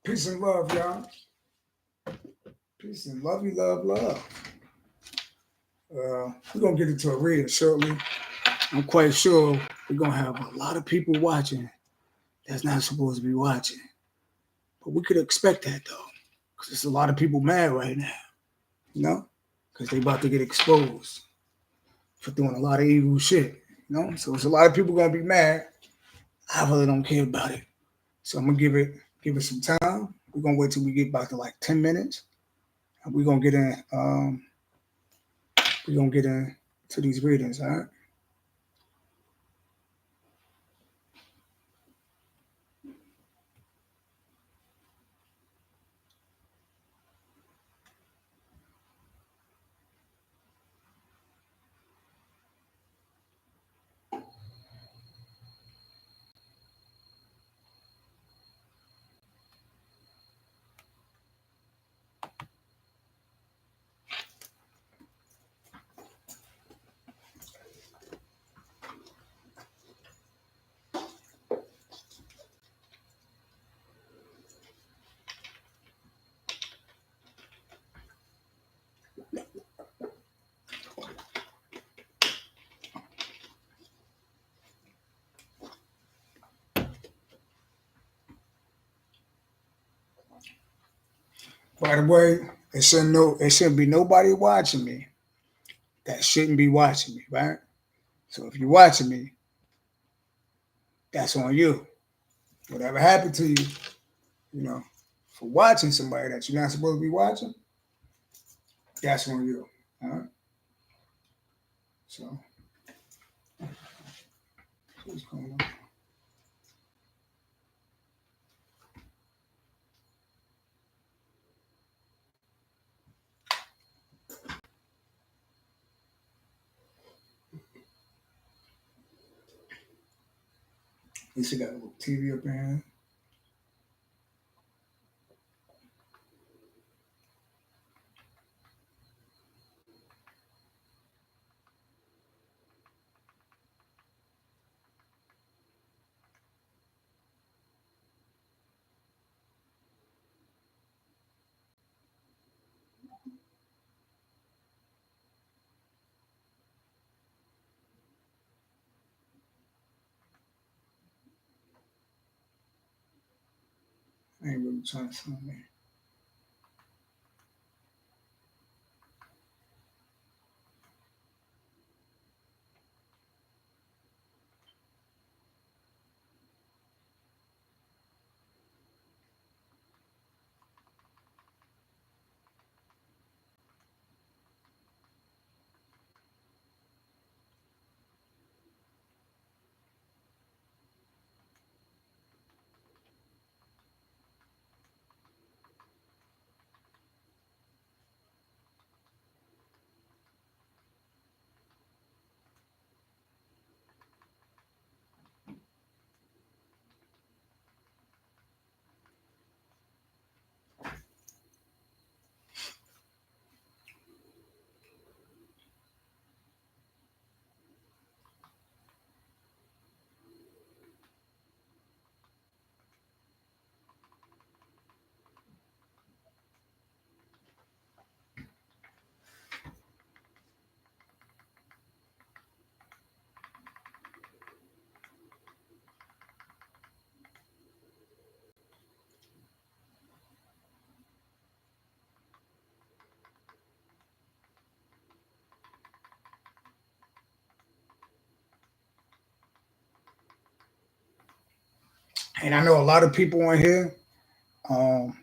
Peace and love, y'all. Peace and love, love. We're gonna get into a reading shortly. I'm quite sure we're gonna have a lot of people watching that's not supposed to be watching, but we could expect that though, because there's a lot of people mad right now, you know, because they about to get exposed for doing a lot of evil shit, you know. So it's a lot of people gonna be mad. I really don't care about it, so I'm gonna give it some time. We're gonna wait till we get back to like 10 minutes, and we're gonna get in. We're gonna get into these readings, all right? By the way, it shouldn't be nobody watching me that shouldn't be watching me, right? So if you're watching me, that's on you. Whatever happened to you, you know, for watching somebody that you're not supposed to be watching, that's on you. All right. So what's going on? At least got a little TV up in. I ain't really trying to film me. And I know a lot of people on here, um,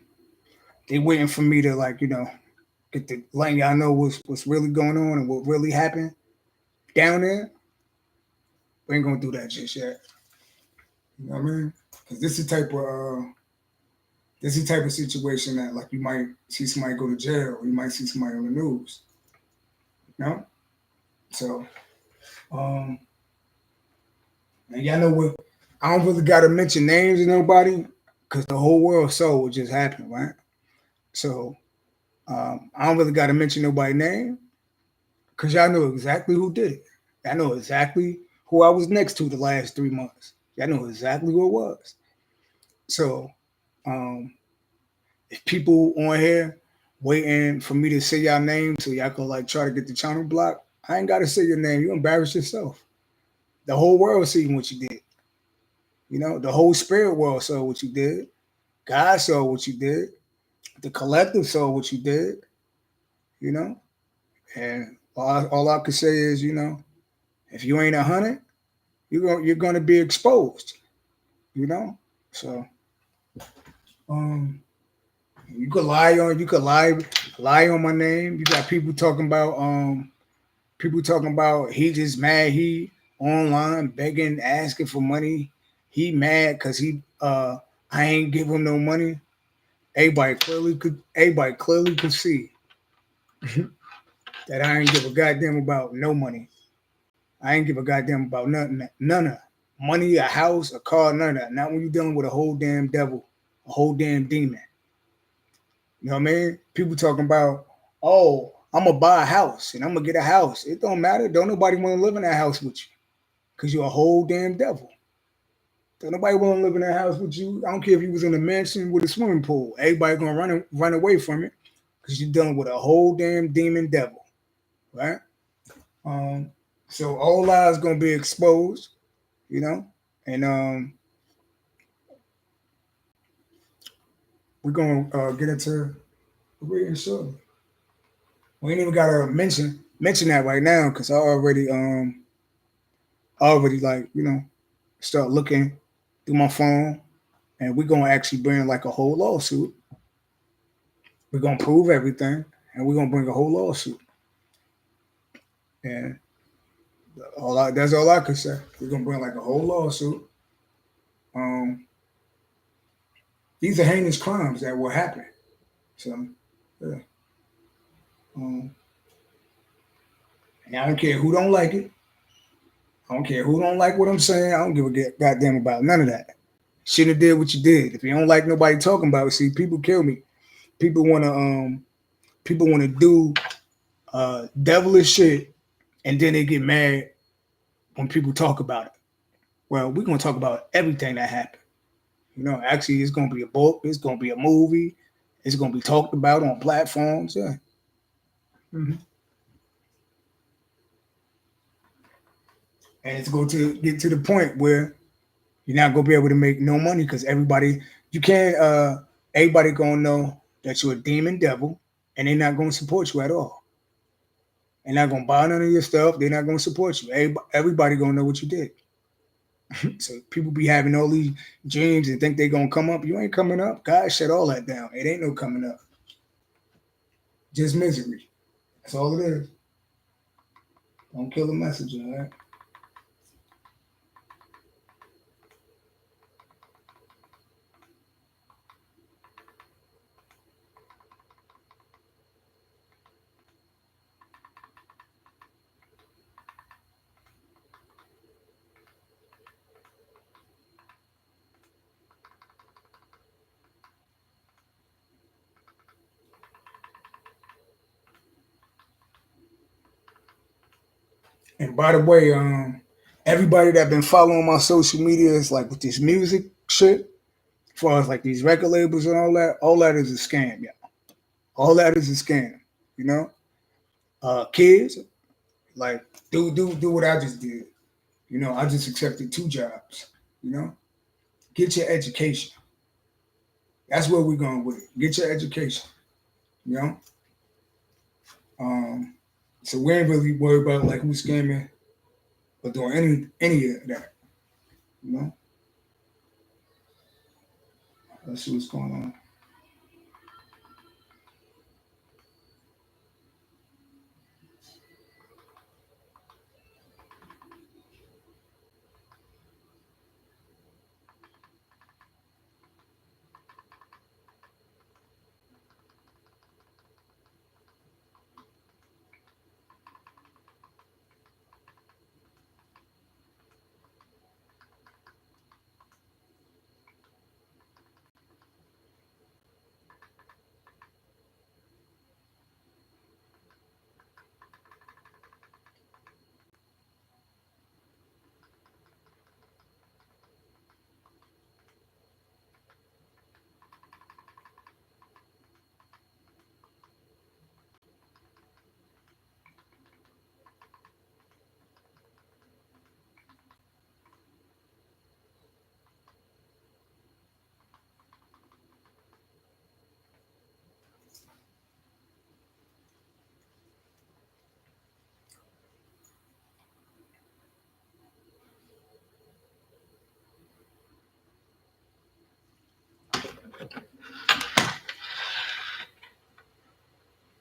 they waiting for me to like, get the letting y'all know what's really going on and what really happened down there. We ain't gonna do that just yet. You know what I mean? Because this is the type of situation that like you might see somebody go to jail or you might see somebody on the news. You know? So and y'all know what, I don't really gotta mention names of nobody because the whole world saw what just happened, right? So I don't really gotta mention nobody's name because y'all know exactly who did it. Y'all know exactly who I was next to the last 3 months. Y'all know exactly who it was. So, um, if people on here waiting for me to say y'all name so y'all can like try to get the channel blocked, I ain't gotta say your name. You embarrass yourself. The whole world seen what you did. You know, the whole spirit world saw what you did. God saw what you did. The collective saw what you did. You know, and all I could say is, you know, if you ain't 100, you're gonna be exposed. You know, so um, you could lie on my name. You got people talking about he just mad he online begging asking for money. He mad because I ain't give him no money. Everybody clearly could see that I ain't give a goddamn about no money. I ain't give a goddamn about nothing, none of that. Money, a house, a car, none of that. Not when you're dealing with a whole damn devil, a whole damn demon. You know what I mean? People talking about, oh, I'm gonna buy a house and I'm gonna get a house. It don't matter. Don't nobody want to live in that house with you because you're a whole damn devil. Don't nobody want to live in that house with you. I don't care if you was in a mansion with a swimming pool. Everybody gonna run away from it because you're dealing with a whole damn demon devil, right? Um, so all lies gonna be exposed, you know, and we're gonna get into the reading shortly. We ain't even gotta mention that right now because I already like start looking through my phone, and we're gonna actually bring like a whole lawsuit. We're gonna prove everything, and we're gonna bring a whole lawsuit. And that's all I could say. We're gonna bring like a whole lawsuit. Um, these are heinous crimes that will happen. So, yeah. Um, and I don't care who don't like it. I don't care who don't like what I'm saying. I don't give a goddamn about none of that. Shouldn't have did what you did. If you don't like nobody talking about it, see, people kill me. People wanna do devilish shit, and then they get mad when people talk about it. Well, we're gonna talk about everything that happened. You know, actually, it's gonna be a book. It's gonna be a movie. It's gonna be talked about on platforms. Yeah. hmm And it's going to get to the point where you're not gonna be able to make no money because you can't. Everybody gonna know that you're a demon devil, and they're not gonna support you at all. They're not gonna buy none of your stuff. They're not gonna support you. Everybody gonna know what you did. So people be having all these dreams and think they gonna come up. You ain't coming up. God shut all that down. It ain't no coming up. Just misery. That's all it is. Don't kill the messenger, all right? And by the way, everybody that been following my social media is like with this music shit, as far as like these record labels and all that is a scam, yeah. All that is a scam, you know. Kids, like do what I just did. You know, I just accepted 2 jobs. You know, get your education. That's where we're going with it. Get your education. You know, um, so we ain't really worried about like who's scamming or doing any of that. You know, let's see what's going on.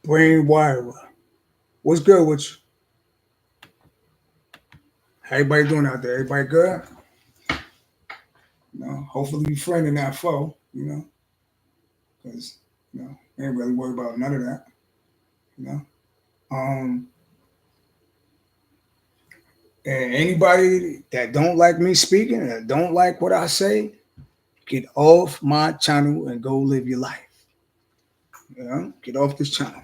Brain Wire. What's good with you? How everybody doing out there? Everybody good? Hopefully you friend in that foe, because I ain't really worried about none of that, you know. Um, and anybody that don't like me speaking, that don't like what I say, get off my channel and go live your life. Get off this channel.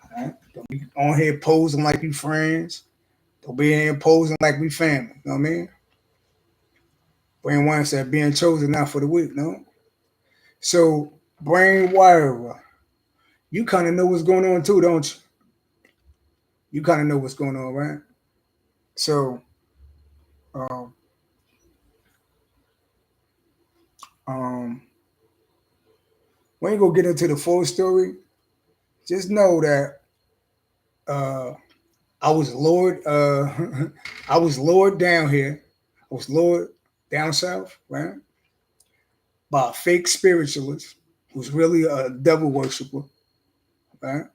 All right? Don't be on here posing like we friends. Don't be in here posing like we family. You know what I mean? Brain Wire said being chosen not for the weak, no? So, Brain Wire, you kind of know what's going on too, don't you? You kind of know what's going on, right? So, um, um, we ain't gonna get into the full story. Just know that I was lured, I was lured down here. I was lured down south, right? By a fake spiritualist who's really a devil worshiper, right?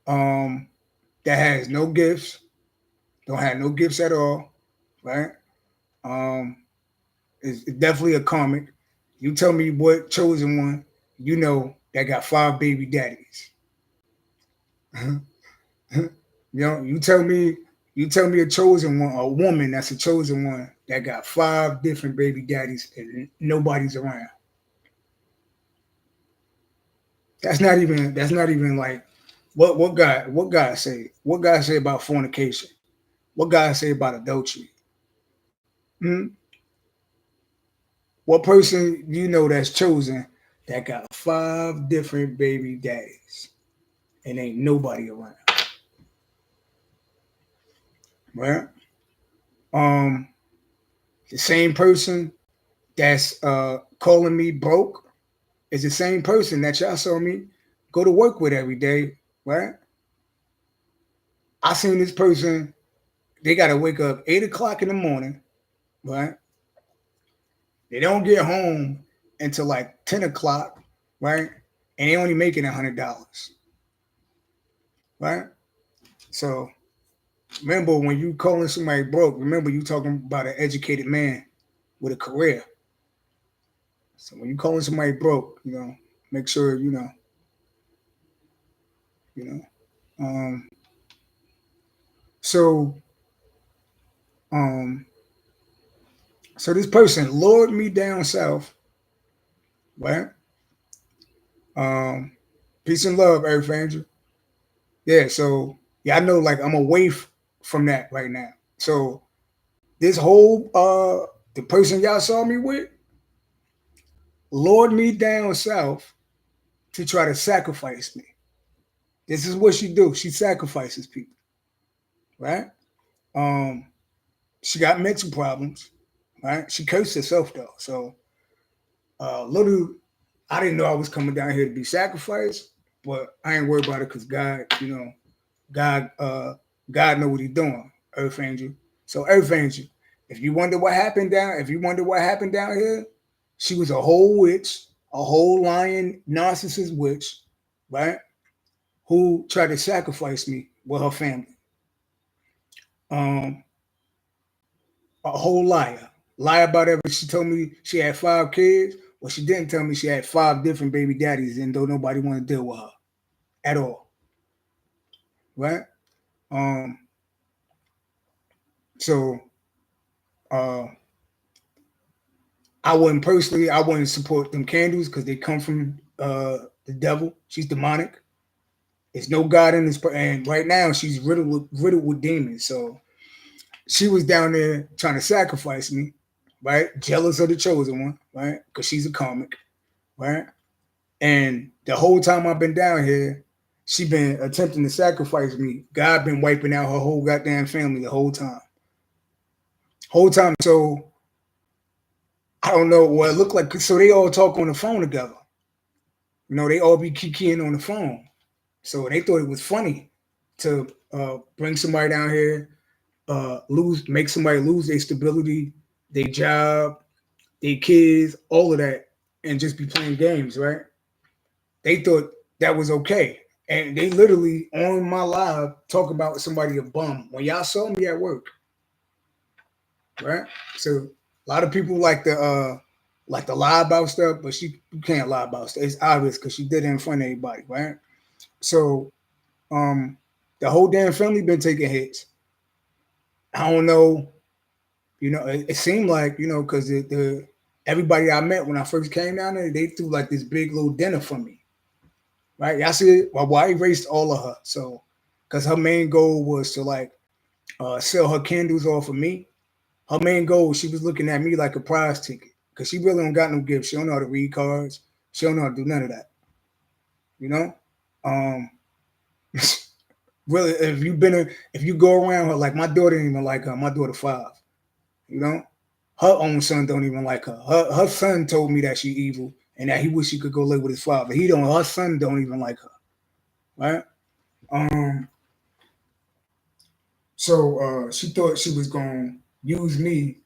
Um, that has no gifts, don't have no gifts at all, right? Um, it's definitely a karmic. You tell me what chosen one that got 5 baby daddies. You tell me a chosen one, a woman that's a chosen one that got 5 different baby daddies and nobody's around. That's not even like what God say? What God say about fornication? What God say about adultery? Hmm? What person that's chosen that got 5 different baby daddies and ain't nobody around? Right? Um, the same person that's calling me broke is the same person that y'all saw me go to work with every day, right? I seen this person, they gotta wake up 8 o'clock in the morning, right? They don't get home until like 10 o'clock, right? And they only making $100, right? So remember, when you calling somebody broke, remember you talking about an educated man with a career. So when you calling somebody broke, make sure you know. Um, so um, so this person lured me down south, right? Um, peace and love, Earth Angel. Yeah, so yeah, I know like I'm away from that right now. So this whole the person y'all saw me with lured me down south to try to sacrifice me. This is what she do. She sacrifices people, right? Um, she got mental problems, right? She cursed herself though. So little I didn't know I was coming down here to be sacrificed, but I ain't worried about it because God, God, God know what He's doing. Earth Angel. So Earth Angel, if you wonder what happened down here, she was a whole witch, a whole lying narcissist witch, right? Who tried to sacrifice me with her family. Um, a whole liar. Lie about everything. She told me she had 5 kids. Well, she didn't tell me she had 5 different baby daddies, and though nobody want to deal with her at all, right? Um, so uh, I wouldn't support them candles because they come from the devil. She's demonic. There's no God in this, and right now she's riddled with demons. So she was down there trying to sacrifice me, right? Jealous of the chosen one, right? Because she's a comic, right? And the whole time I've been down here, she been attempting to sacrifice me. God been wiping out her whole goddamn family the whole time. Whole time. So I don't know what it looked like. So they all talk on the phone together. They all be kikiing on the phone. So they thought it was funny to bring somebody down here, make somebody lose their stability, their job, their kids, all of that, and just be playing games, right? They thought that was okay. And they literally on my live talk about somebody a bum when y'all saw me at work, right? So a lot of people like to lie about stuff, but you can't lie about stuff. It's obvious because she did it in front of everybody, right? So the whole damn family been taking hits. I don't know, it seemed like, because the everybody I met when I first came down there, they threw like this big little dinner for me. Right? Y'all see it? Well, I erased all of her. So because her main goal was to like sell her candles off of me. Her main goal, she was looking at me like a prize ticket. Because she really don't got no gifts. She don't know how to read cards. She don't know how to do none of that. You know? Really, if you go around her, like my daughter didn't even like her. My daughter 5. You know? Her own son don't even like her. Her son told me that she evil and that he wish he could go live with his father. He don't. Her son don't even like her, right? So she thought she was gonna use me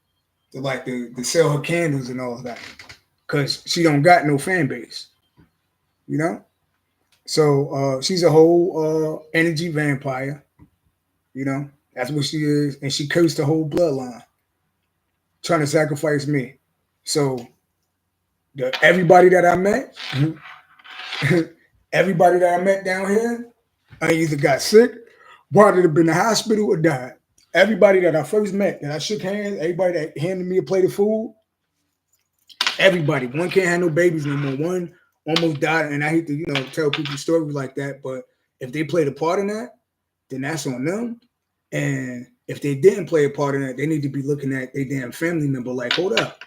to like to sell her candles and all of that, cause she don't got no fan base, you know. So she's a whole energy vampire, you know. That's what she is, and she cursed the whole bloodline, trying to sacrifice me. So everybody that I met, everybody that I met down here, I either got sick, wanted to be in the hospital, or died. Everybody that I first met, that I shook hands, everybody that handed me a plate of food, everybody. One can't have no babies no more. One almost died, and I hate to, tell people stories like that, but if they played a part in that, then that's on them. And if they didn't play a part in that, they need to be looking at their damn family member like, hold up,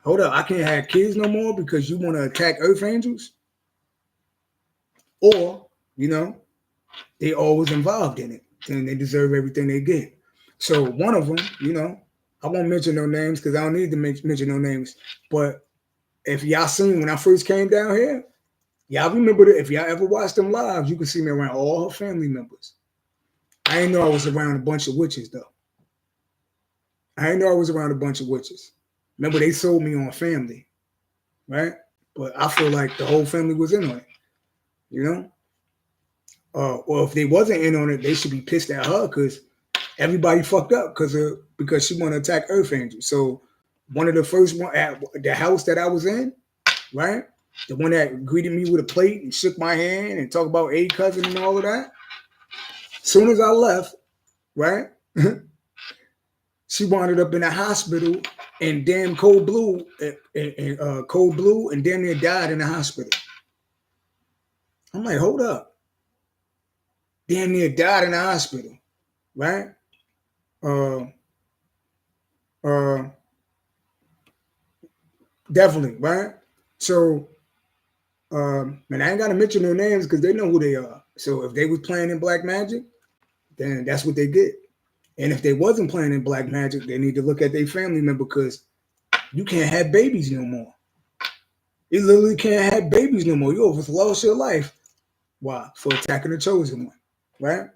I can't have kids no more because you want to attack Earth Angels, or they always involved in it, and they deserve everything they get. So one of them, I won't mention no names because I don't need to mention no names. But if y'all seen when I first came down here, y'all remember that if y'all ever watched them lives, you can see me around all her family members. I didn't know I was around a bunch of witches though. I didn't know I was around a bunch of witches. Remember, they sold me on family, right? But I feel like the whole family was in on it, you know? Or if they wasn't in on it, they should be pissed at her because everybody fucked up because she want to attack Earth Angel. So one of the first one at the house that I was in, right? The one that greeted me with a plate and shook my hand and talked about a cousin and all of that. Soon as I left, right? She wound up in a hospital and damn cold blue and damn near died in the hospital. I'm like, hold up. Damn near died in the hospital, right? Definitely, right? So, and I ain't gotta mention no names because they know who they are. So if they was playing in black magic, then that's what they get. And if they wasn't playing in black magic, they need to look at their family member because you can't have babies no more. You literally can't have babies no more. You almost lost your life. Why? For attacking the chosen one, right?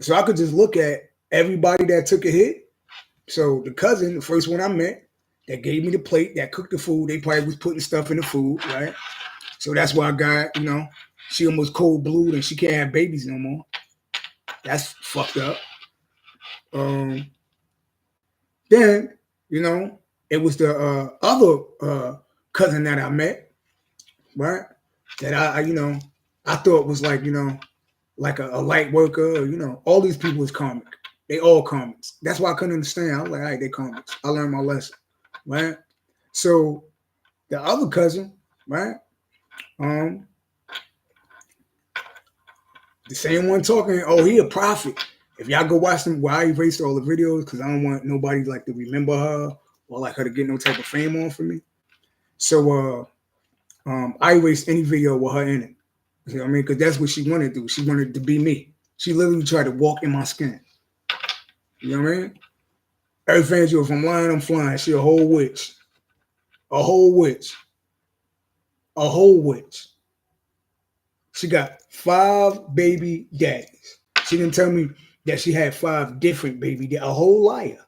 So I could just look at everybody that took a hit. So the cousin, the first one I met, that gave me the plate, that cooked the food, they probably was putting stuff in the food, right? So that's why I got, she almost cold blued and she can't have babies no more. That's fucked up. Then, it was the other cousin that I met, right? That I thought was like, like a light worker, or, all these people is karmic. They all karmics. That's why I couldn't understand. I was like, all right, they karmics. I learned my lesson, right? So the other cousin, right? The same one talking, oh, he a prophet. If y'all go watch them, well, I erased all the videos because I don't want nobody like to remember her or like her to get no type of fame on for me. So I erased any video with her in it. You know what I mean? Because that's what she wanted to do. She wanted to be me. She literally tried to walk in my skin. You know what I mean? Earth Angel, if I'm lying, I'm flying. She a whole witch. A whole witch. A whole witch. She got 5 baby daddies. She didn't tell me that she had 5 different baby daddies. A whole liar.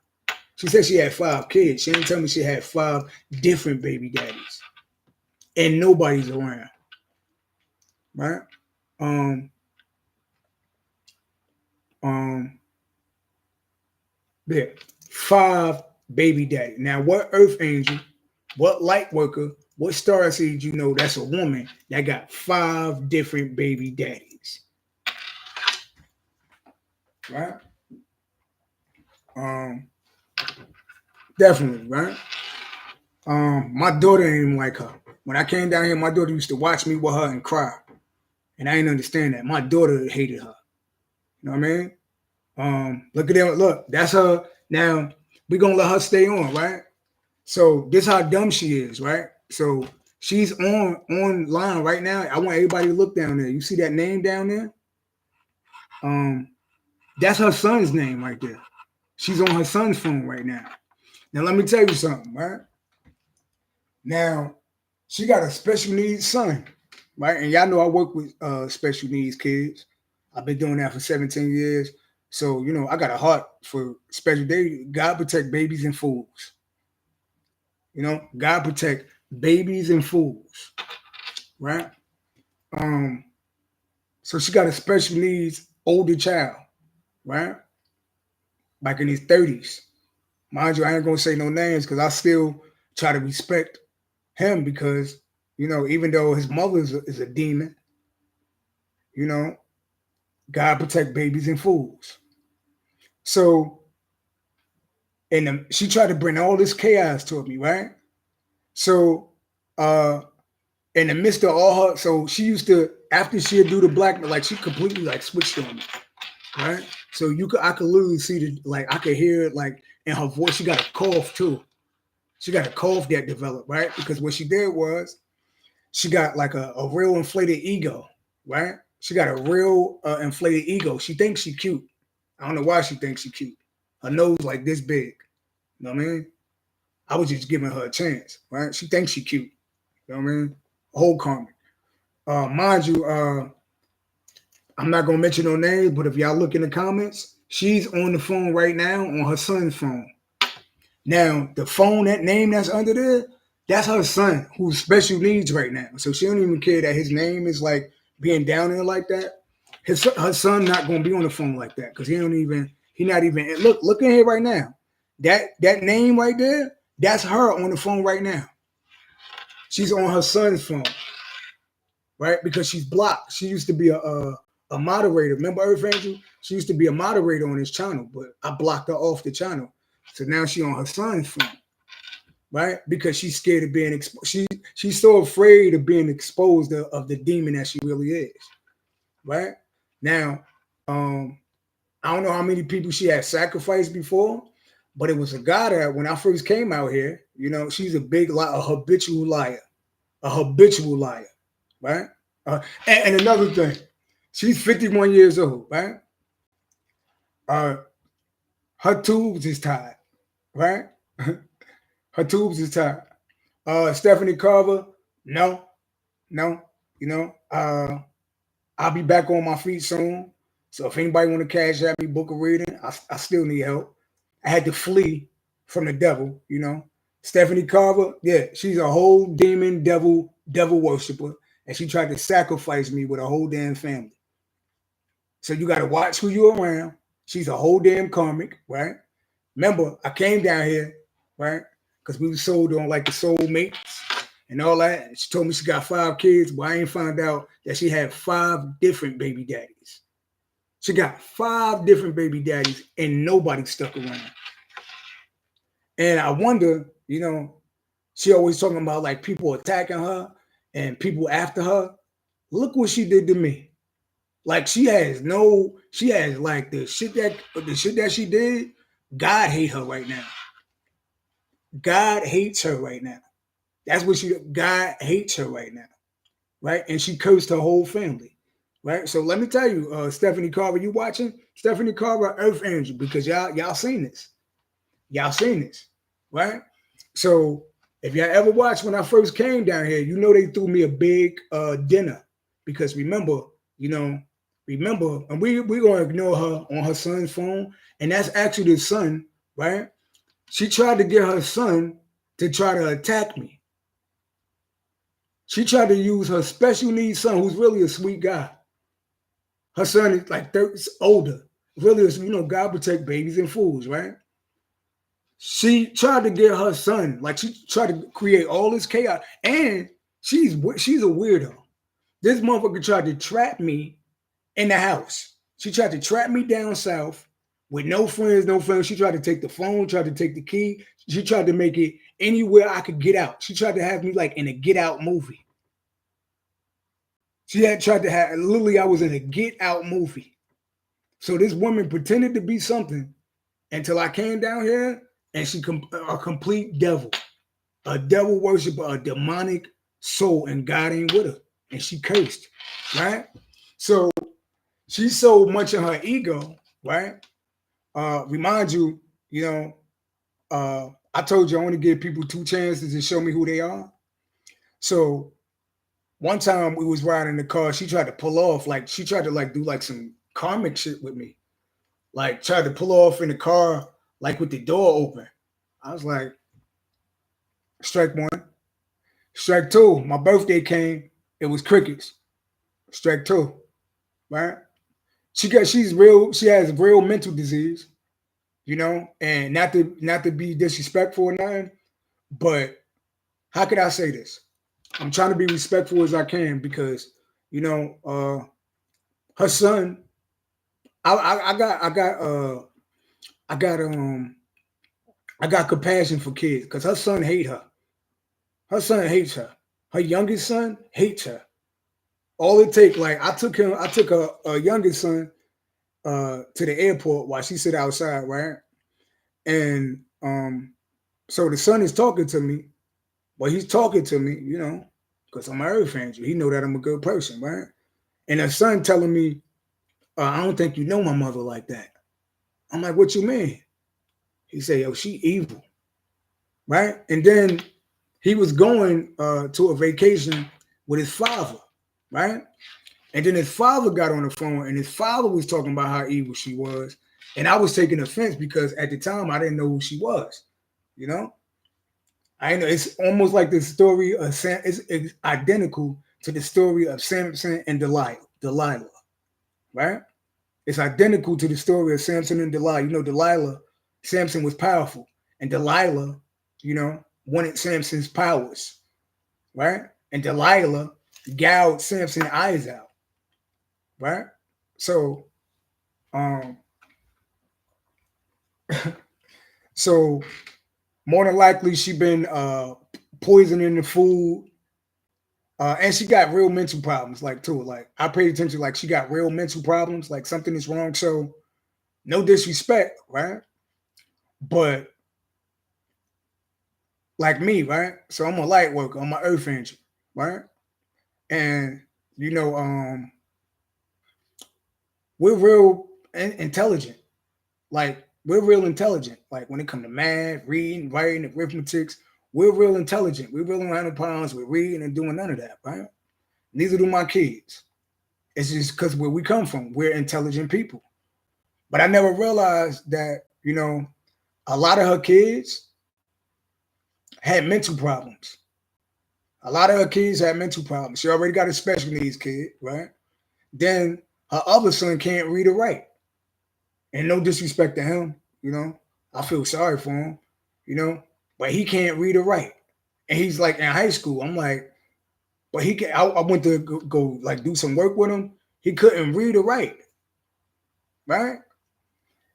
She said she had 5 kids. She didn't tell me she had 5 different baby daddies. And nobody's around. right? Um, yeah, 5 baby daddy. Now, what Earth Angel, what light worker, what star seed you know that's a woman that got 5 different baby daddies, right? Um, Definitely, right? My daughter ain't even like her. When I came down here, my daughter used to watch me with her and cry, and I didn't understand that. My daughter hated her. You know what I mean? Look at that. Look, that's her. Now we gonna let her stay on, right? So this how dumb she is, right? So she's online right now. I want everybody to look down there. You see that name down there? Um, that's her son's name right there. She's on her son's phone right now. Now let me tell you something, right? Now she got a special needs son, right? And y'all know I work with special needs kids. I've been doing that for 17 years. So, you know, I got a heart for special. God protect babies and fools. You know, God protect babies and fools, right? Um, so she got a special needs older child, right? Like in his 30s. Mind you, I ain't gonna say no names because I still try to respect him because, you know, even though his mother is a demon, you know, God protect babies and fools. So, and she tried to bring all this chaos to me, right? So, in the midst of all her, so she used to, after she'd do the black, like she completely like switched on me, right? So I could literally see the, like I could hear it like in her voice. She got a cough too. She got a cough that developed, right? Because what she did was she got like a real inflated ego, right? She got a real inflated ego. She thinks she cute. I don't know why she thinks she cute. Her nose like this big. You know what I mean? I was just giving her a chance, right? She thinks she cute. You know what I mean? Whole karmic. Mind you, I'm not gonna mention no names, but if y'all look in the comments, she's on the phone right now on her son's phone. Now, the phone, that name that's under there, that's her son who's special needs right now. So she don't even care that his name is like being down there like that. Her son not gonna be on the phone like that because he not even look in here right now. That name right there, that's her on the phone right now. She's on her son's phone, right? Because she's blocked. She used to be a moderator. Remember Earth Angel? She used to be a moderator on his channel, but I blocked her off the channel. So now she on her son's phone, right? Because she's scared of being exposed. She's so afraid of being exposed of the demon that she really is, right? Now, I don't know how many people she had sacrificed before, but it was a guy that when I first came out here, you know, she's a big a habitual liar, right? And another thing, she's 51 years old, right? Her tubes is tied, right? Her tubes is tied. Stephanie Carver, no, you know, I'll be back on my feet soon. So if anybody want to cash at me, book a reading, I still need help. I had to flee from the devil, you know. Stephanie Carver, yeah, she's a whole demon, devil worshiper, and she tried to sacrifice me with a whole damn family. So you got to watch who you're around. She's a whole damn karmic, right? Remember, I came down here, right? Because we were sold on like the soulmates and all that. She told me she got 5 kids, but I ain't found out that she had 5 different baby daddies. She got 5 different baby daddies and nobody stuck around. And I wonder, you know, she always talking about like people attacking her and people after her. Look what she did to me. Like she has like the shit that she did. God hate her right now. God hates her right now. That's what God hates her right now, right? And she cursed her whole family, right? So let me tell you, Stephanie Carver, you watching? Stephanie Carver, Earth Angel, because y'all seen this. Y'all seen this, right? So if y'all ever watched when I first came down here, you know they threw me a big dinner because remember, and we're gonna ignore her on her son's phone, and that's actually the son, right? She tried to get her son to try to attack me. She tried to use her special needs son, who's really a sweet guy. Her son is like 30, older. Really, God protect babies and fools, right? She tried to get her son, like she tried to create all this chaos, and she's a weirdo. This motherfucker tried to trap me in the house. She tried to trap me down south with no friends, no family. She tried to take the phone, tried to take the key. She tried to make it anywhere I could get out. She tried to have me like in a Get Out movie. She had tried to have, literally, I was in a Get Out movie. So this woman pretended to be something until I came down here, and she a complete devil, a devil worshiper, a demonic soul, and God ain't with her. And she cursed, right? So she's so much in her ego, right? Remind you, I told you I want to give people 2 chances to show me who they are. So one time we was riding in the car, she tried to pull off, like she tried to like do like some karmic shit with me. Like tried to pull off in the car, like with the door open. I was like, strike 1. Strike 2, my birthday came, it was crickets. Strike 2, right? She has real mental disease, and not to be disrespectful or nothing, but how could I say this? I'm trying to be respectful as I can because, her son, I got compassion for kids because her son hates her. Her son hates her. Her youngest son hates her. All it takes, like I took her youngest son to the airport while she sit outside, right? And so the son is talking to me. Well, he's talking to me, because I'm an Earth Angel. He know that I'm a good person, right? And the son telling me, I don't think you know my mother like that. I'm like, what you mean? He said, yo, she evil, right? And then he was going to a vacation with his father, right? And then his father got on the phone, and his father was talking about how evil she was. And I was taking offense because at the time I didn't know who she was, I know it's almost like the story of it's identical to the story of Samson and Delilah, right? It's identical to the story of Samson and Delilah, Samson was powerful, and Delilah, wanted Samson's powers, right? And Delilah gouged Samson's eyes out, right? So, so more than likely she been poisoning the food, and she got real mental problems, too. Like I paid attention, like she got real mental problems, like something is wrong. So, no disrespect, right? But like me, right? So I'm a light worker, I'm an Earth Angel, right? And we're real intelligent. Like we're real intelligent. Like when it comes to math, reading, writing, arithmetics, we're real intelligent. We really don't have no problems with reading and doing none of that, right? Neither do my kids. It's just because where we come from, we're intelligent people. But I never realized that, a lot of her kids had mental problems. A lot of her kids had mental problems. She already got a special needs kid, right? Then her other son can't read or write. And no disrespect to him, I feel sorry for him, but he can't read or write. And he's like in high school. I'm like, but he can. I went to go like do some work with him. He couldn't read or write, right?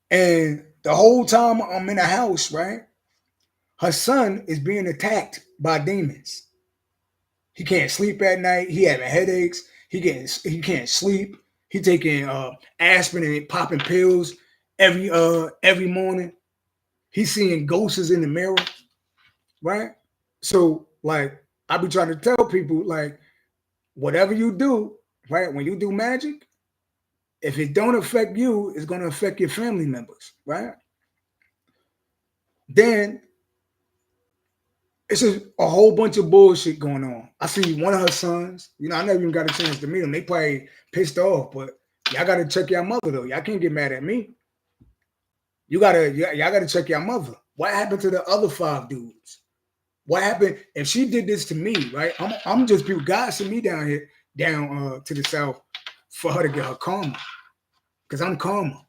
And the whole time I'm in the house, right, her son is being attacked by demons. He can't sleep at night. He having headaches. He can't sleep. He taking aspirin and popping pills every morning. He's seeing ghosts in the mirror, right? So like I be trying to tell people, like, whatever you do, right? When you do magic, if it don't affect you, it's gonna affect your family members, right? Then it's just a whole bunch of bullshit going on. I see one of her sons, I never even got a chance to meet them. They probably pissed off, but y'all gotta check your mother though. Y'all can't get mad at me. Y'all gotta check your mother. What happened to the other 5 dudes? what happened if she did this to me, right? I'm just people. God sent me down here, down to the south for her to get her karma. Because I'm karma.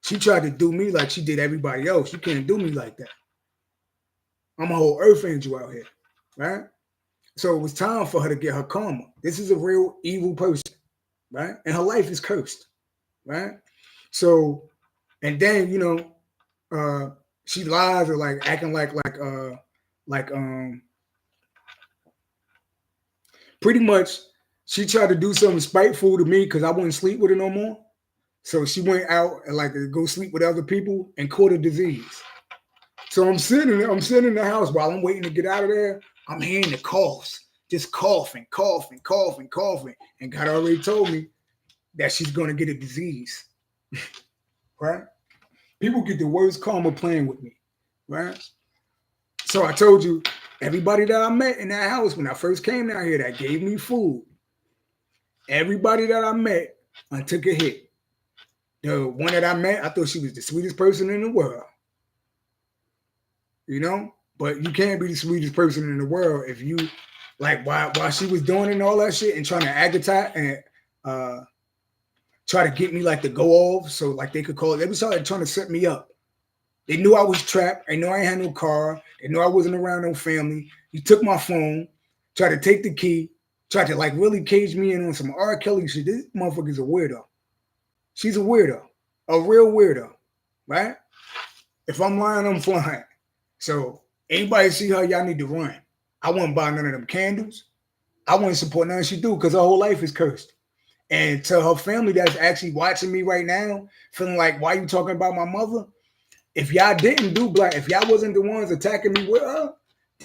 She tried to do me like she did everybody else. You can't do me like that. I'm a whole Earth Angel out here, right? So it was time for her to get her karma. This is a real evil person, right? And her life is cursed, right? So, and then, you know, she lies or like acting like pretty much she tried to do something spiteful to me because I wouldn't sleep with her no more. So she went out and like go sleep with other people and caught a disease. So I'm sitting in the house while I'm waiting to get out of there. I'm hearing the coughs, just coughing. And God already told me that she's gonna get a disease. Right? People get the worst karma playing with me, right? So I told you, everybody that I met in that house when I first came down here that gave me food, everybody that I met, I took a hit. The one that I met, I thought she was the sweetest person in the world. You know? But you can't be the sweetest person in the world if you, like, while she was doing it and all that shit and trying to agitate and try to get me, like, to go off so, like, they could call it. They was trying to set me up. They knew I was trapped. They knew I ain't had no car. They knew I wasn't around no family. He took my phone, tried to take the key, tried to, like, really cage me in on some R. Kelly shit. This motherfucker's a weirdo. She's a weirdo. A real weirdo, right? If I'm lying, I'm flying. So anybody see her, y'all need to run. I wouldn't buy none of them candles. I wouldn't support nothing she do because her whole life is cursed. And to her family that's actually watching me right now, feeling like, why you talking about my mother? If y'all didn't do black, if y'all wasn't the ones attacking me with her,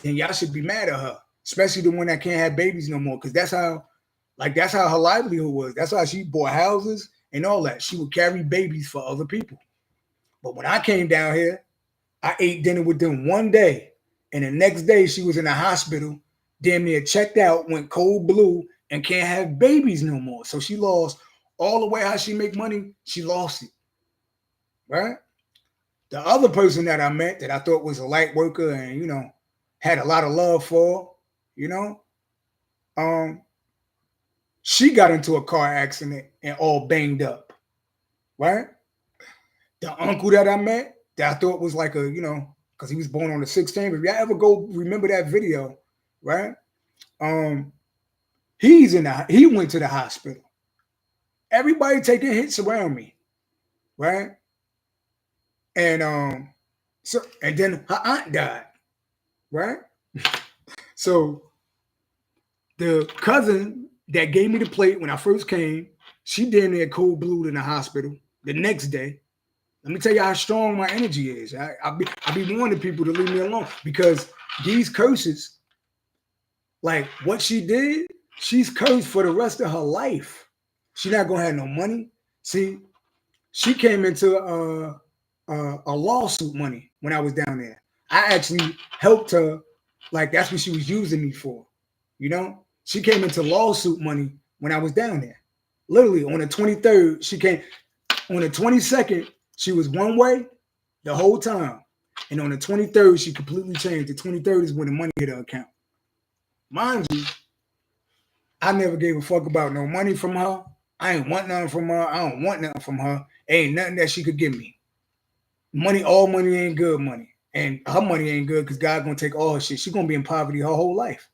then y'all should be mad at her, especially the one that can't have babies no more. Because that's how her livelihood was. That's how she bought houses and all that. She would carry babies for other people. But when I came down here, I ate dinner with them one day. And the next day she was in the hospital, damn near checked out, went cold blue, and can't have babies no more. So she lost all the way how she make money. She lost it, right? The other person that I met that I thought was a light worker and, you know, had a lot of love for, you know, she got into a car accident and all banged up, right? The uncle that I met that I thought was like a, you know, because he was born on the 16th. If y'all ever go remember that video, right? He went to the hospital. Everybody taking hits around me, right? And and then her aunt died, right? So the cousin that gave me the plate when I first came, she damn near cold blue in the hospital the next day. Let me tell you how strong my energy is. I be warning people to leave me alone because these curses, like what she did, she's cursed for the rest of her life. She's not gonna have no money. See, she came into a lawsuit money when I was down there. I actually helped her, like that's what she was using me for. You know, she came into lawsuit money when I was down there. Literally on the 23rd, she came. On the 22nd, she was one way the whole time. And on the 23rd, she completely changed. The 23rd is when the money hit her account. Mind you, I never gave a fuck about no money from her. I ain't want nothing from her. I don't want nothing from her. Ain't nothing that she could give me. Money, all money ain't good money. And her money ain't good because God gonna take all her shit. She's gonna be in poverty her whole life.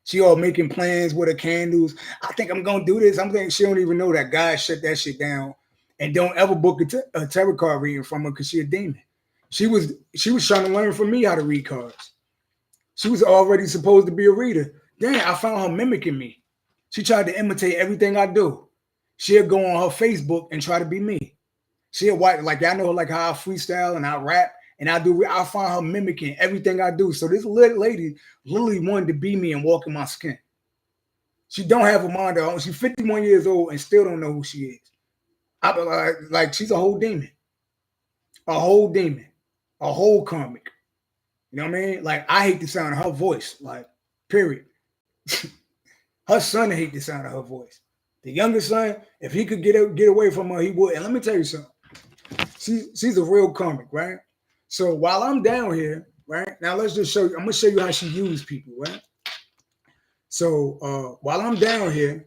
She all making plans with her candles. I think I'm gonna do this. I'm thinking she don't even know that God shut that shit down. And don't ever book a tarot card reading from her because she a demon. She was trying to learn from me how to read cards. She was already supposed to be a reader. Then I found her mimicking me. She tried to imitate everything I do. She'll go on her Facebook and try to be me. She'll watch, like I know like how I freestyle and I rap and I find her mimicking everything I do. So this little lady literally wanted to be me and walk in my skin. She don't have a mind of her own. She's 51 years old and still don't know who she is. Like she's a whole demon, a whole comic. You know what I mean? Like I hate the sound of her voice. Like period. Her son hate the sound of her voice. The youngest son, if he could get away from her, he would. And let me tell you something. She's a real comic, right? So while I'm down here, right? Now let's just show you. I'm gonna show you how she used people, right? So while I'm down here,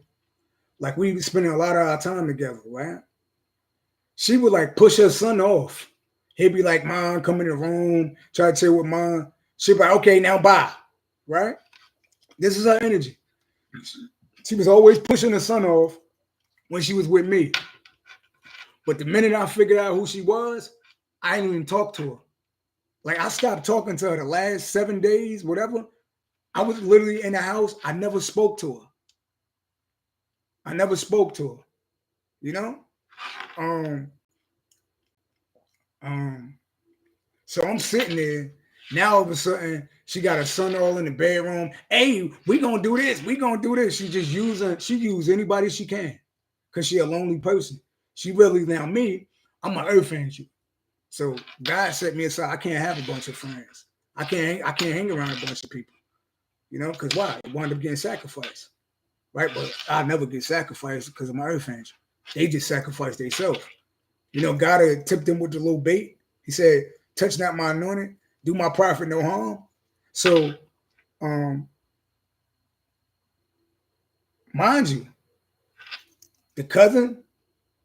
like we were spending a lot of our time together, right? She would like push her son off. He'd be like, "Mom, come in the room, try to chill with mom." She'd be like, "Okay, now bye," right? This is her energy. She was always pushing her son off when she was with me. But the minute I figured out who she was, I didn't even talk to her. Like I stopped talking to her the last 7 days, whatever. I was literally in the house. I never spoke to her. I never spoke to her. You know? Um, um, so I'm sitting there. Now all of a sudden, she got her son all in the bedroom. Hey, we gonna do this. We gonna do this. She use anybody she can. Cause she a lonely person. She really now me, I'm an Earth Angel. So God set me aside. I can't have a bunch of friends. I can't hang around a bunch of people. You know, because why? It wound up getting sacrificed. Right? But I never get sacrificed because of my Earth Angel. They just sacrifice themselves. You know, God had tipped them with the little bait. He said, touch not my anointing, do my prophet no harm. So, mind you, the cousin,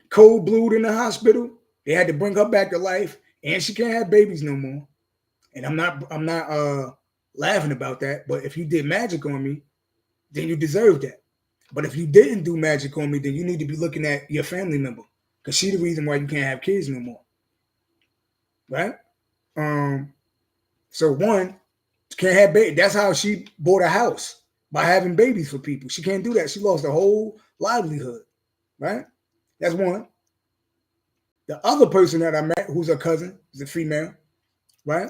cold blued in the hospital, they had to bring her back to life, and she can't have babies no more. And I'm not laughing about that. But if you did magic on me, then you deserve that. But if you didn't do magic on me, then you need to be looking at your family member. Because she's the reason why you can't have kids no more. Right? So one, can't have babies. That's how she bought a house, by having babies for people. She can't do that. She lost her whole livelihood. Right? That's one. The other person that I met, who's her cousin, is a female, right?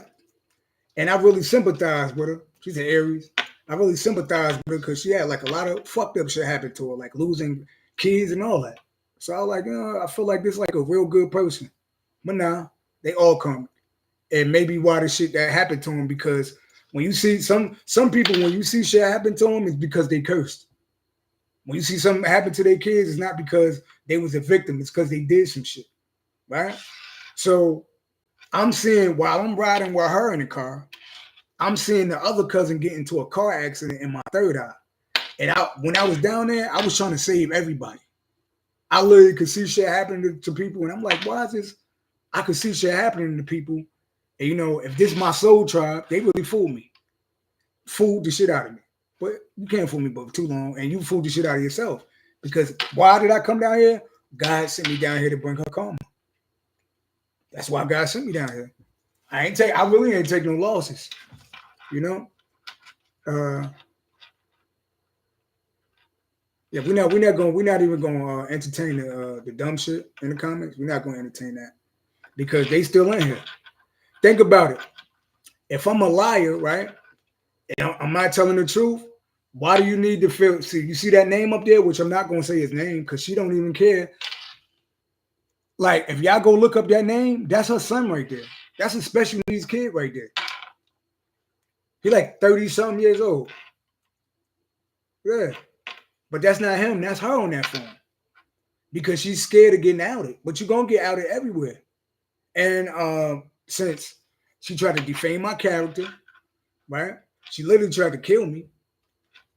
And I really sympathize with her. She's an Aries. I really sympathize with her because she had like a lot of fucked up shit happen to her, like losing kids and all that. So I was like, I feel like this is like a real good person. But now they all come. And maybe why the shit that happened to them, because when you see some people, when you see shit happen to them, it's because they cursed. When you see something happen to their kids, it's not because they was a victim. It's because they did some shit, right? So I'm seeing, while I'm riding with her in the car, I'm seeing the other cousin get into a car accident in my third eye. And when I was down there, I was trying to save everybody. I literally could see shit happening to people. And I'm like, why is this? I could see shit happening to people. And, you know, if this is my soul tribe, they really fooled me. Fooled the shit out of me. But you can't fool me but for too long. And you fooled the shit out of yourself. Because why did I come down here? God sent me down here to bring her karma. That's why God sent me down here. I really ain't taking no losses. You know? Yeah, we're not even gonna entertain the dumb shit in the comments. We're not gonna entertain that because they still in here. Think about it. If I'm a liar, right, and I'm not telling the truth, why do you need to feel? See, you see that name up there, which I'm not gonna say his name because she don't even care. Like, if y'all go look up that name, that's her son right there. That's a special needs kid right there. He like 30-something years old. Yeah. But that's not him. That's her on that phone. Because she's scared of getting outed. But you're going to get outed everywhere. And since she tried to defame my character, right? She literally tried to kill me.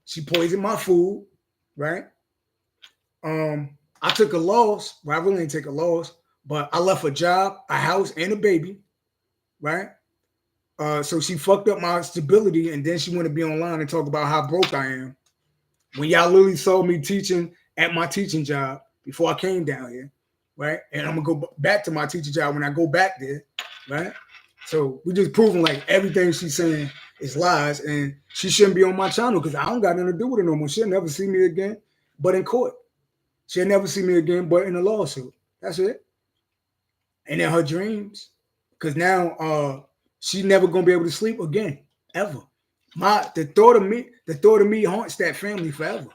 She poisoned my food, right? I took a loss. Well, I really didn't take a loss. But I left a job, a house, and a baby, right? So she fucked up my stability. And then she wanted to be online and talk about how broke I am. When y'all literally saw me teaching at my teaching job before I came down here, right? And I'm gonna go back to my teaching job when I go back there, right? So we just proving like everything she's saying is lies, and she shouldn't be on my channel because I don't got nothing to do with her no more. She'll never see me again, but in court. She'll never see me again, but in a lawsuit. That's it. And in her dreams, because now she's never gonna be able to sleep again, ever. The thought of me haunts that family forever.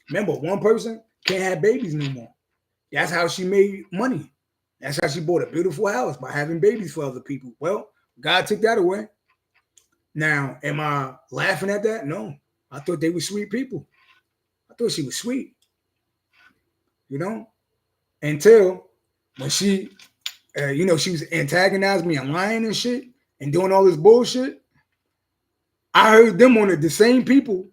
Remember, one person can't have babies no more. That's how she made money. That's how she bought a beautiful house, by having babies for other people. Well, God took that away. Now, am I laughing at that? No. I thought they were sweet people. I thought she was sweet. You know? Until when she, she was antagonizing me and lying and shit and doing all this bullshit. I heard them on the same people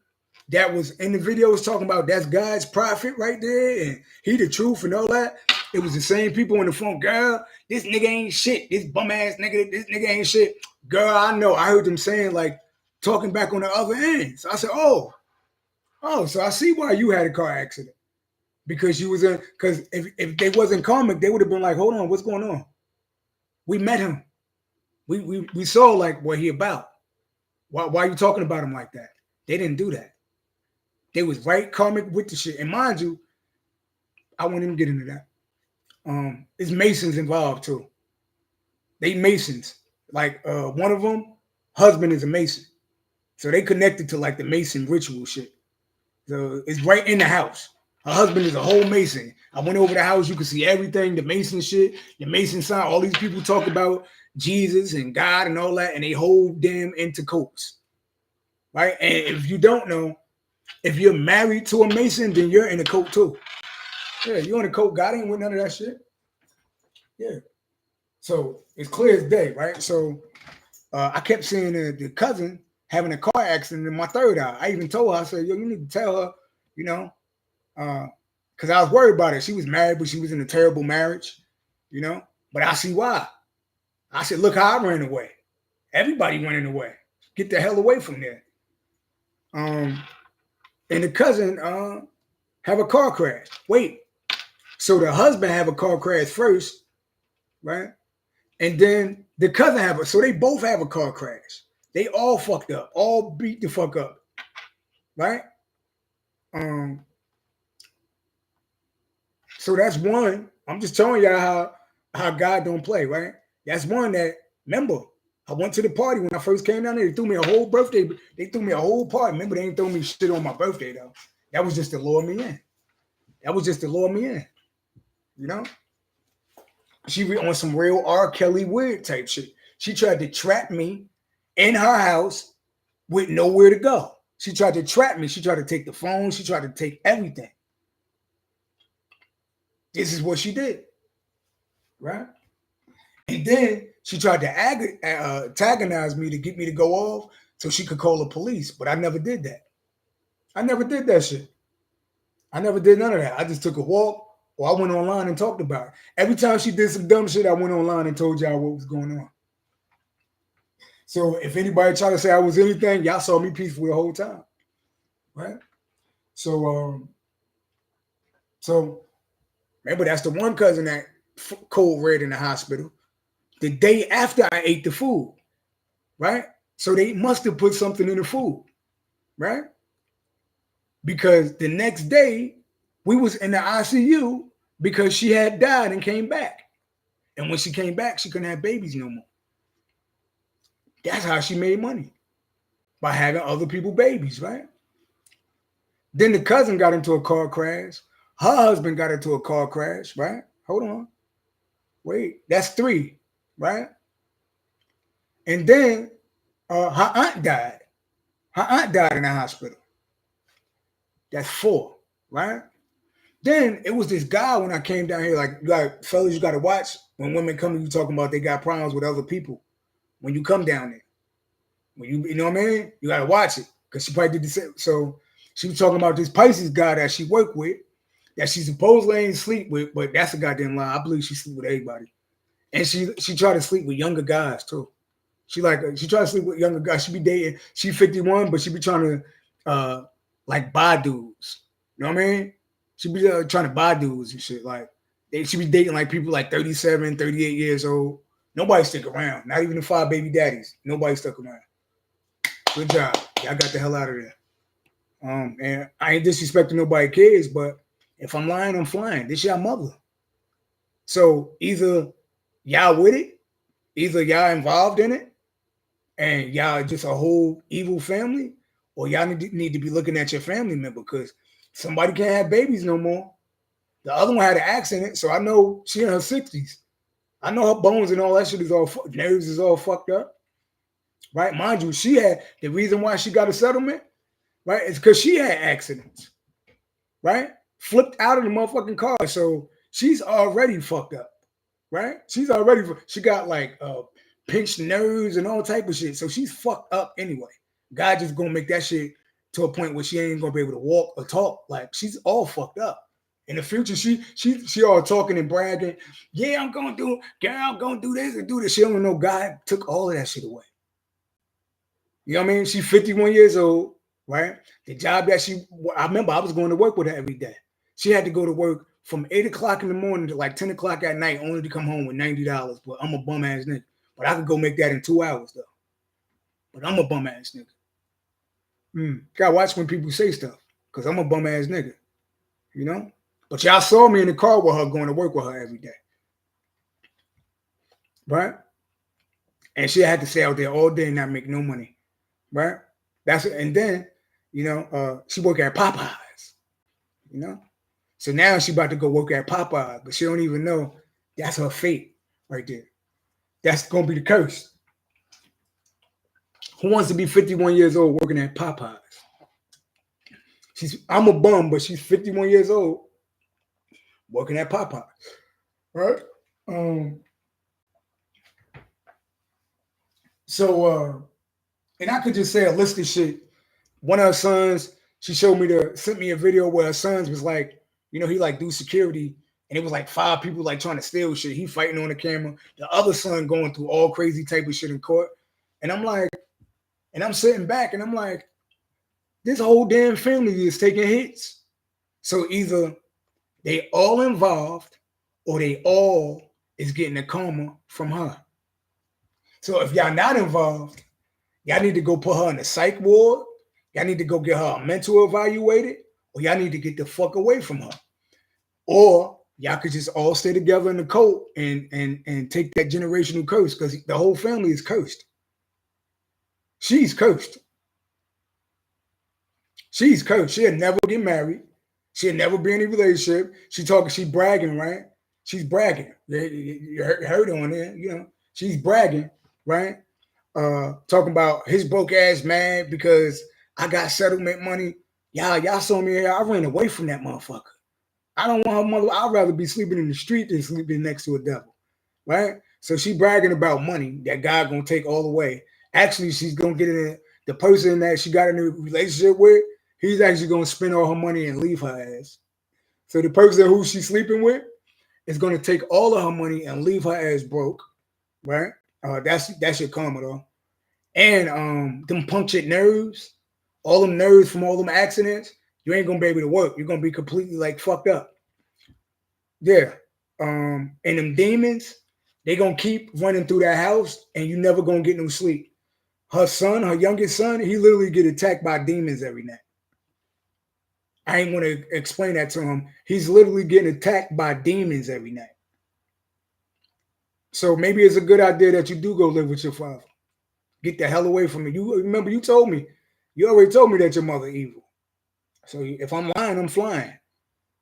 that was in the video was talking about that's God's prophet right there and he the truth and all that. It was the same people on the phone. Girl, this nigga ain't shit. This bum ass nigga, this nigga ain't shit. Girl, I know. I heard them saying like talking back on the other end. So I said, oh, so I see why you had a car accident. Because you was in, because if they wasn't comic, they would have been like, hold on, what's going on? We met him. We saw like what he about. Why are you talking about him like that? They didn't do that. They was right comic with the shit. And mind you, I won't even get into that. It's Masons involved too. They Masons. Like one of them, husband is a Mason. So they connected to like the Mason ritual shit. So it's right in the house. Her husband is a whole Mason. I went over the house. You could see everything, the Mason shit, the Mason sign. All these people talk about Jesus and God and all that, and they hold them into cults. Right? And if you don't know, if you're married to a Mason, then you're in a cult too. Yeah, you're in a cult. God ain't with none of that shit. Yeah. So it's clear as day, right? So I kept seeing the cousin having a car accident in my third eye. I even told her, I said, yo, you need to tell her, you know, because I was worried about it. She was married, but she was in a terrible marriage, you know. But I see why. I said, look how I ran away. Everybody running away. Get the hell away from there. And the cousin have a car crash. Wait. So the husband have a car crash first, right? And then the cousin have so they both have a car crash. They all fucked up, all beat the fuck up, right? So that's one. I'm just telling y'all how God don't play, right? That's one that, remember, I went to the party when I first came down there. They threw me a whole birthday. They threw me a whole party. Remember, they ain't throw me shit on my birthday, though. That was just to lure me in. That was just to lure me in, you know? She on some real R. Kelly weird type shit. She tried to trap me in her house with nowhere to go. She tried to trap me. She tried to take the phone. She tried to take everything. This is what she did, right? And then she tried to antagonize me to get me to go off so she could call the police. But I never did that. I never did that shit. I never did none of that. I just took a walk or I went online and talked about it. Every time she did some dumb shit, I went online and told y'all what was going on. So if anybody tried to say I was anything, y'all saw me peaceful the whole time, right? So remember, that's the one cousin that cold red in the hospital the day after I ate the food, right? So they must have put something in the food, right? Because the next day we was in the ICU because she had died and came back. And when she came back, she couldn't have babies no more. That's how she made money, by having other people babies, right? Then the cousin got into a car crash. Her husband got into a car crash, right? Hold on. Wait, that's 3, right? And then her aunt died. Her aunt died in the hospital. That's 4, right? Then it was this guy when I came down here, like fellas, you got to watch when women come to you talking about they got problems with other people. When you come down there, when you know what I mean? You got to watch it because she probably did the same. So she was talking about this Pisces guy that she worked with, that she supposedly ain't sleep with, but that's a goddamn lie. I believe she sleep with everybody. And she tried to sleep with younger guys too. She tried to sleep with younger guys. She be dating. She 51, but she be trying to like buy dudes. You know what I mean? She be trying to buy dudes and shit. Like she be dating like people like 37, 38 years old. Nobody stick around. Not even the 5 baby daddies. Nobody stuck around. Good job. Y'all got the hell out of there. And I ain't disrespecting nobody kids, but if I'm lying, I'm flying. This y'all mother. So either y'all with it, either y'all involved in it, and y'all just a whole evil family, or y'all need to be looking at your family member because somebody can't have babies no more. The other one had an accident, so I know she in her 60s. I know her bones and all that shit is all nerves is all fucked up. Right? Mind you, she had the reason why she got a settlement, right? It's because she had accidents. Right? Flipped out of the motherfucking car. So she's already fucked up. Right? She got like pinched nerves and all type of shit. So she's fucked up anyway. God just gonna make that shit to a point where she ain't gonna be able to walk or talk. Like she's all fucked up. In the future, she all talking and bragging. Yeah, I'm gonna do this and do this. She don't know God took all of that shit away. You know what I mean? She's 51 years old, right? The job that I remember I was going to work with her every day. She had to go to work from 8 o'clock in the morning to like 10 o'clock at night, only to come home with $90. But I'm a bum ass nigga. But I could go make that in 2 hours though. But I'm a bum ass nigga. Gotta watch when people say stuff, because I'm a bum ass nigga. You know? But y'all saw me in the car with her going to work with her every day. Right? And she had to stay out there all day and not make no money. Right? And then, you know, she worked at Popeyes. You know? So now she about to go work at Popeyes, but she don't even know that's her fate right there. That's gonna be the curse. Who wants to be 51 years old working at Popeyes? I'm a bum, but she's 51 years old working at Popeyes. Right? And I could just say a list of shit. One of her sons, she sent me a video where her sons was like, you know, he like do security, and it was like 5 people like trying to steal shit. He fighting on the camera. The other son going through all crazy type of shit in court. And I'm like, and I'm sitting back and I'm like, this whole damn family is taking hits. So either they all involved or they all is getting a karma from her. So if y'all not involved, y'all need to go put her in the psych ward. Y'all need to go get her mental evaluated, or y'all need to get the fuck away from her. Or y'all could just all stay together in the cult and take that generational curse, because the whole family is cursed. She's cursed. She's cursed. She'll never get married. She'll never be in a relationship. She bragging, right? She's bragging. You heard her on there, you know. She's bragging, right? Talking about his broke ass mad because I got settlement money. Y'all saw me here. I ran away from that motherfucker. I don't want her mother. I'd rather be sleeping in the street than sleeping next to a devil, right? So she bragging about money that God gonna take all away. Actually, she's gonna get in the person that she got in a relationship with. He's actually gonna spend all her money and leave her ass. So the person who she's sleeping with is gonna take all of her money and leave her ass broke, right? That's your karma though. And them punctured nerves, all them nerves from all them accidents, you ain't gonna be able to work. You're gonna be completely like fucked up. Yeah. And them demons, they gonna keep running through that house and you never gonna get no sleep. Her son, her youngest son, he literally get attacked by demons every night. I ain't want to explain that to him. He's literally getting attacked by demons every night. So maybe it's a good idea that you do go live with your father. Get the hell away from me. You remember you told me, you already told me that your mother evil. So if I'm lying, I'm flying.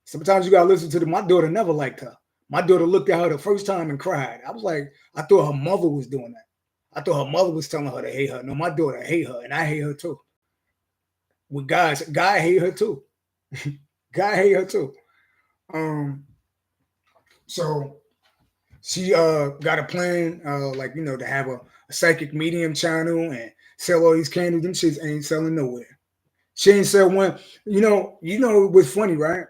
Sometimes you gotta listen to my daughter never liked her. My daughter looked at her the first time and cried. I was like, I thought her mother was doing that. I thought her mother was telling her to hate her. No, my daughter hate her, and I hate her too. With God hate her too. God hate her too. So she got a plan, like, you know, to have a psychic medium channel and sell all these candles. Them shits ain't selling nowhere. She ain't sell one. You know what's funny, right?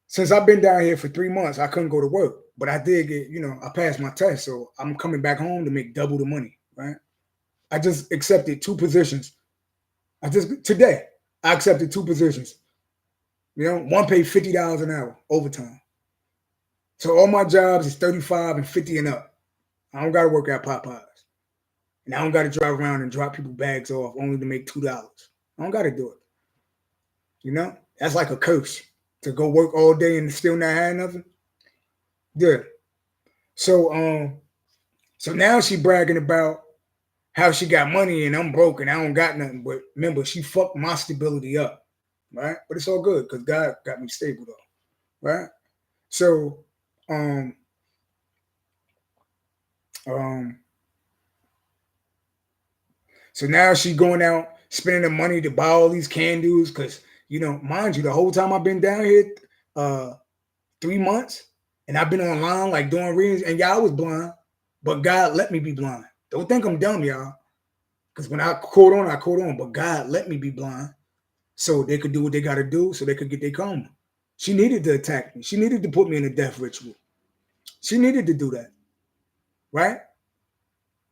Since I've been down here for 3 months, I couldn't go to work, but I did get, you know, I passed my test, so I'm coming back home to make double the money, right? I just accepted 2 positions. Today, I accepted 2 positions. You know, one paid $50 an hour overtime. So all my jobs is 35 and 50 and up. I don't got to work at Popeyes. And I don't got to drive around and drop people bags off only to make $2. I don't got to do it. You know, that's like a curse to go work all day and still not have nothing. Yeah. So now she bragging about how she got money and I'm broke and I don't got nothing. But remember, she fucked my stability up, right? But it's all good because God got me stable though, right? So so now she going out spending the money to buy all these candles because, you know, mind you, the whole time I've been down here, 3 months, and I've been online like doing readings, and y'all was blind, but God let me be blind. Don't think I'm dumb, y'all. Because when I caught on, I caught on. But God let me be blind so they could do what they got to do so they could get their karma. She needed to attack me. She needed to put me in a death ritual. She needed to do that. Right?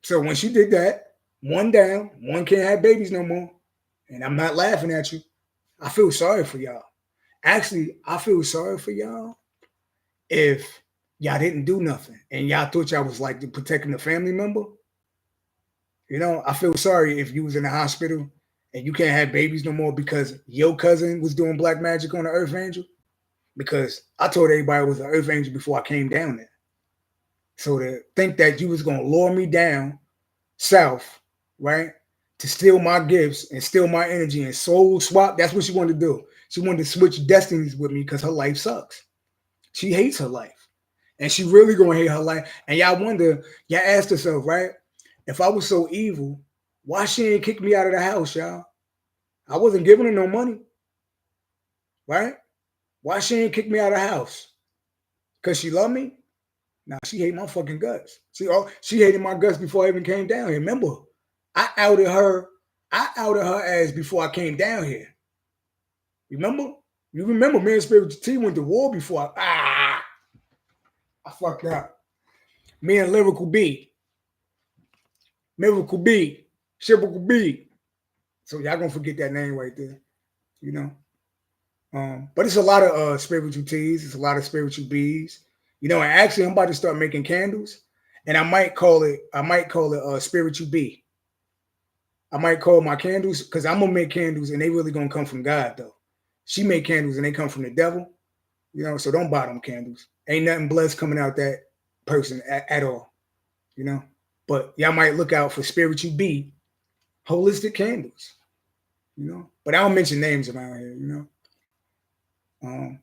So when she did that, one down, one can't have babies no more. And I'm not laughing at you. I feel sorry for y'all. Actually, I feel sorry for y'all if y'all didn't do nothing and y'all thought y'all was like protecting a family member. You know, I feel sorry if you was in the hospital and you can't have babies no more because your cousin was doing black magic on the Earth Angel. Because I told everybody it was an Earth Angel before I came down there. So to think that you was gonna lure me down south, right, to steal my gifts and steal my energy and soul swap, that's what she wanted to do. She wanted to switch destinies with me because her life sucks. She hates her life. And she really gonna hate her life. And y'all wonder, y'all asked herself, right? If I was so evil, why she ain't kick me out of the house, y'all? I wasn't giving her no money, right? Why she ain't kick me out of the house? Because she loved me? Nah, she hate my fucking guts. She hated my guts before I even came down here. Remember, I outed her ass before I came down here. Remember? You remember me and Spiritual T went to war before I fucked up. Me and Lyrical B. Miracle B. Shibical B. So y'all gonna forget that name right there. You know? But it's a lot of spiritual T's, it's a lot of spiritual B's. You know, and actually I'm about to start making candles, and I might call it spiritual B. I might call my candles because I'm gonna make candles and they really gonna come from God though. She made candles and they come from the devil, you know, so don't buy them candles. Ain't nothing blessed coming out that person at all, you know. But y'all might look out for spiritual B, holistic candles, you know. But I don't mention names around here, you know.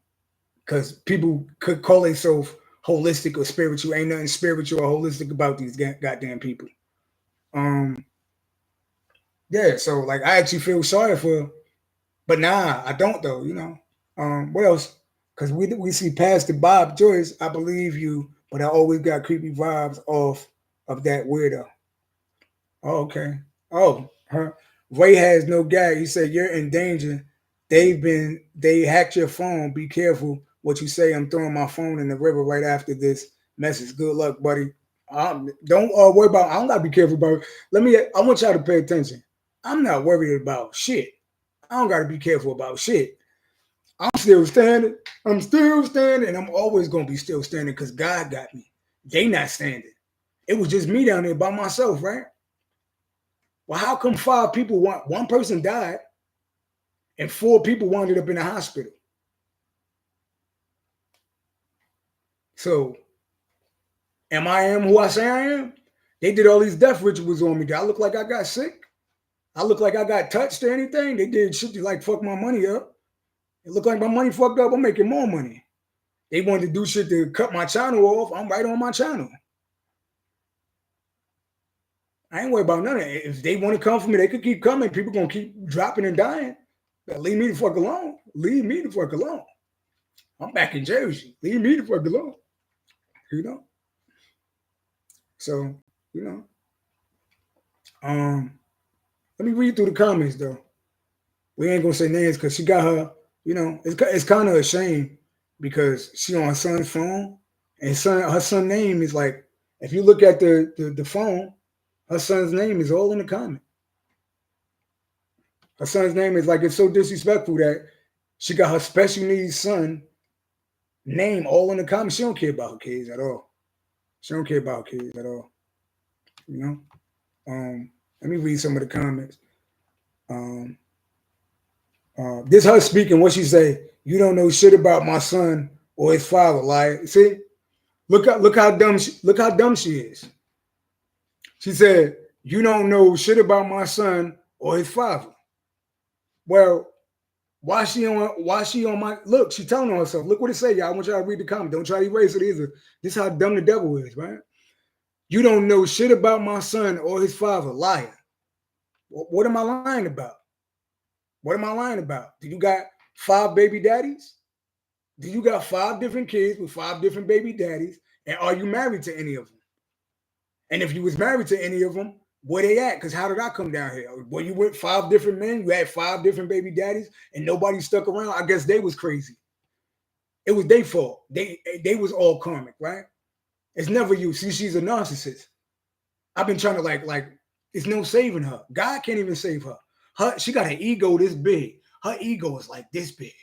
Because people could call themselves holistic or spiritual. Ain't nothing spiritual or holistic about these goddamn people. Yeah, so like I actually feel sorry for her, but nah, I don't though, you know. What else? Because we see Pastor Bob Joyce, I believe you, but I always got creepy vibes off of that weirdo. Oh, okay. Oh, her Ray has no gag. He said you're in danger. They hacked your phone. Be careful what you say. I'm throwing my phone in the river right after this message. Good luck, buddy. Don't worry about. I don't gotta be careful about it. I want y'all to pay attention. I'm not worried about shit. I don't gotta be careful about shit. I'm still standing. I'm still standing, and I'm always gonna be still standing because God got me. They not standing. It was just me down there by myself, right? Well, how come 5 people one person died and 4 people wound up in the hospital? So, am who I say I am? They did all these death rituals on me. Do I look like I got sick? I look like I got touched or anything? They did shit to like fuck my money up. It looked like my money fucked up. I'm making more money. They wanted to do shit to cut my channel off. I'm right on my channel. I ain't worried about none of it. If they want to come for me, they could keep coming. People gonna keep dropping and dying. But leave me the fuck alone. Leave me the fuck alone. I'm back in Jersey. Leave me the fuck alone. You know? So, you know. Let me read through the comments though. We ain't gonna say names because she got her, you know, it's kind of a shame because she on her son's phone and her son name is like, if you look at the phone, her son's name is all in the comment. Her son's name is like, it's so disrespectful that she got her special needs son name all in the comments. She don't care about her kids at all. She don't care about her kids at all. You know? Let me read some of the comments. This her speaking. What she say? You don't know shit about my son or his father. Like, see, look how dumb she is. She said, you don't know shit about my son or his father. Well, why she on my look? She telling on herself. Look what it say, y'all. I want y'all to read the comment. Don't try to erase it either. This is how dumb the devil is, right? You don't know shit about my son or his father. Liar. What am I lying about? What am I lying about? Do you got 5 baby daddies? Do you got 5 different kids with 5 different baby daddies? And are you married to any of them? And if you was married to any of them, Where they at? Because how did I come down here? Well, you with 5 different men, you had 5 different baby daddies, and nobody stuck around. I guess they was crazy. It was their fault. They was all karmic, right? It's never you. See, she's a narcissist. I've been trying to like, it's no saving her. God can't even save her. She got an ego this big. Her ego is like this big.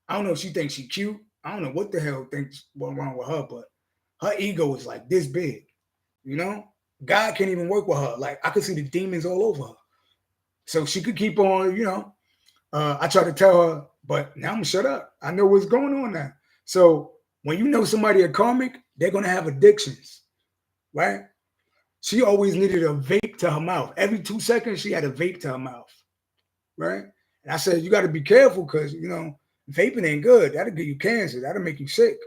I don't know if she thinks she cute. I don't know what the hell thinks what's wrong with her, but her ego is like this big. You know? God can't even work with her. Like, I could see the demons all over her. So she could keep on, you know. I tried to tell her, but now I'm gonna shut up. I know what's going on now. So when you know somebody a karmic, they're gonna have addictions, right? She always needed a vape to her mouth. Every 2 seconds, she had a vape to her mouth, right? And I said, you got to be careful because, you know, vaping ain't good. That'll give you cancer. That'll make you sick.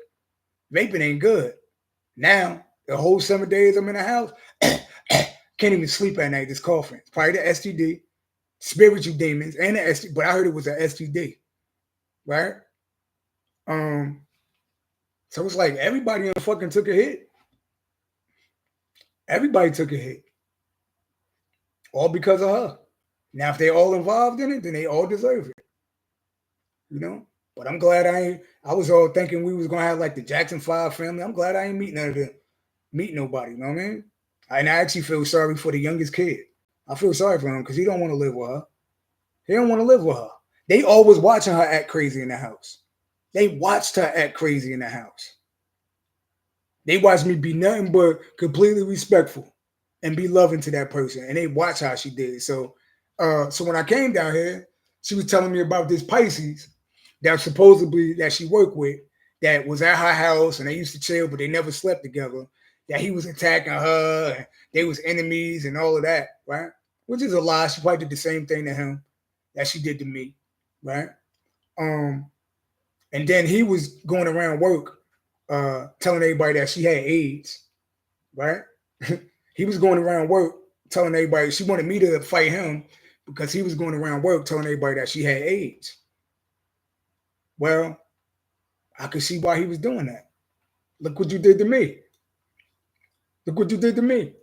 Vaping ain't good. Now, the whole 7 days I'm in the house, can't even sleep at night. This coughing. It's probably the STD, spiritual demons, and the STD. But I heard it was an STD, right? So it's like everybody fucking took a hit. Everybody took a hit. All because of her. Now, if they all involved in it, then they all deserve it. You know? But I'm glad I was all thinking we was going to have like the Jackson 5 family. I'm glad I ain't meet nobody. You know what I mean? And I actually feel sorry for the youngest kid. I feel sorry for him because he don't want to live with her. He don't want to live with her. They always watching her act crazy in the house. They watched her act crazy in the house. They watched me be nothing but completely respectful and be loving to that person. And they watch how she did. So when I came down here, she was telling me about this Pisces that supposedly that she worked with that was at her house and they used to chill, but they never slept together. That he was attacking her and they was enemies and all of that, right? Which is a lie. She probably did the same thing to him that she did to me, right? And then he was going around work telling everybody that she had AIDS, right? He was going around work telling everybody she wanted me to fight him because he was going around work telling everybody that she had AIDS. Well, I could see why he was doing that. Look what you did to me. Look what you did to me.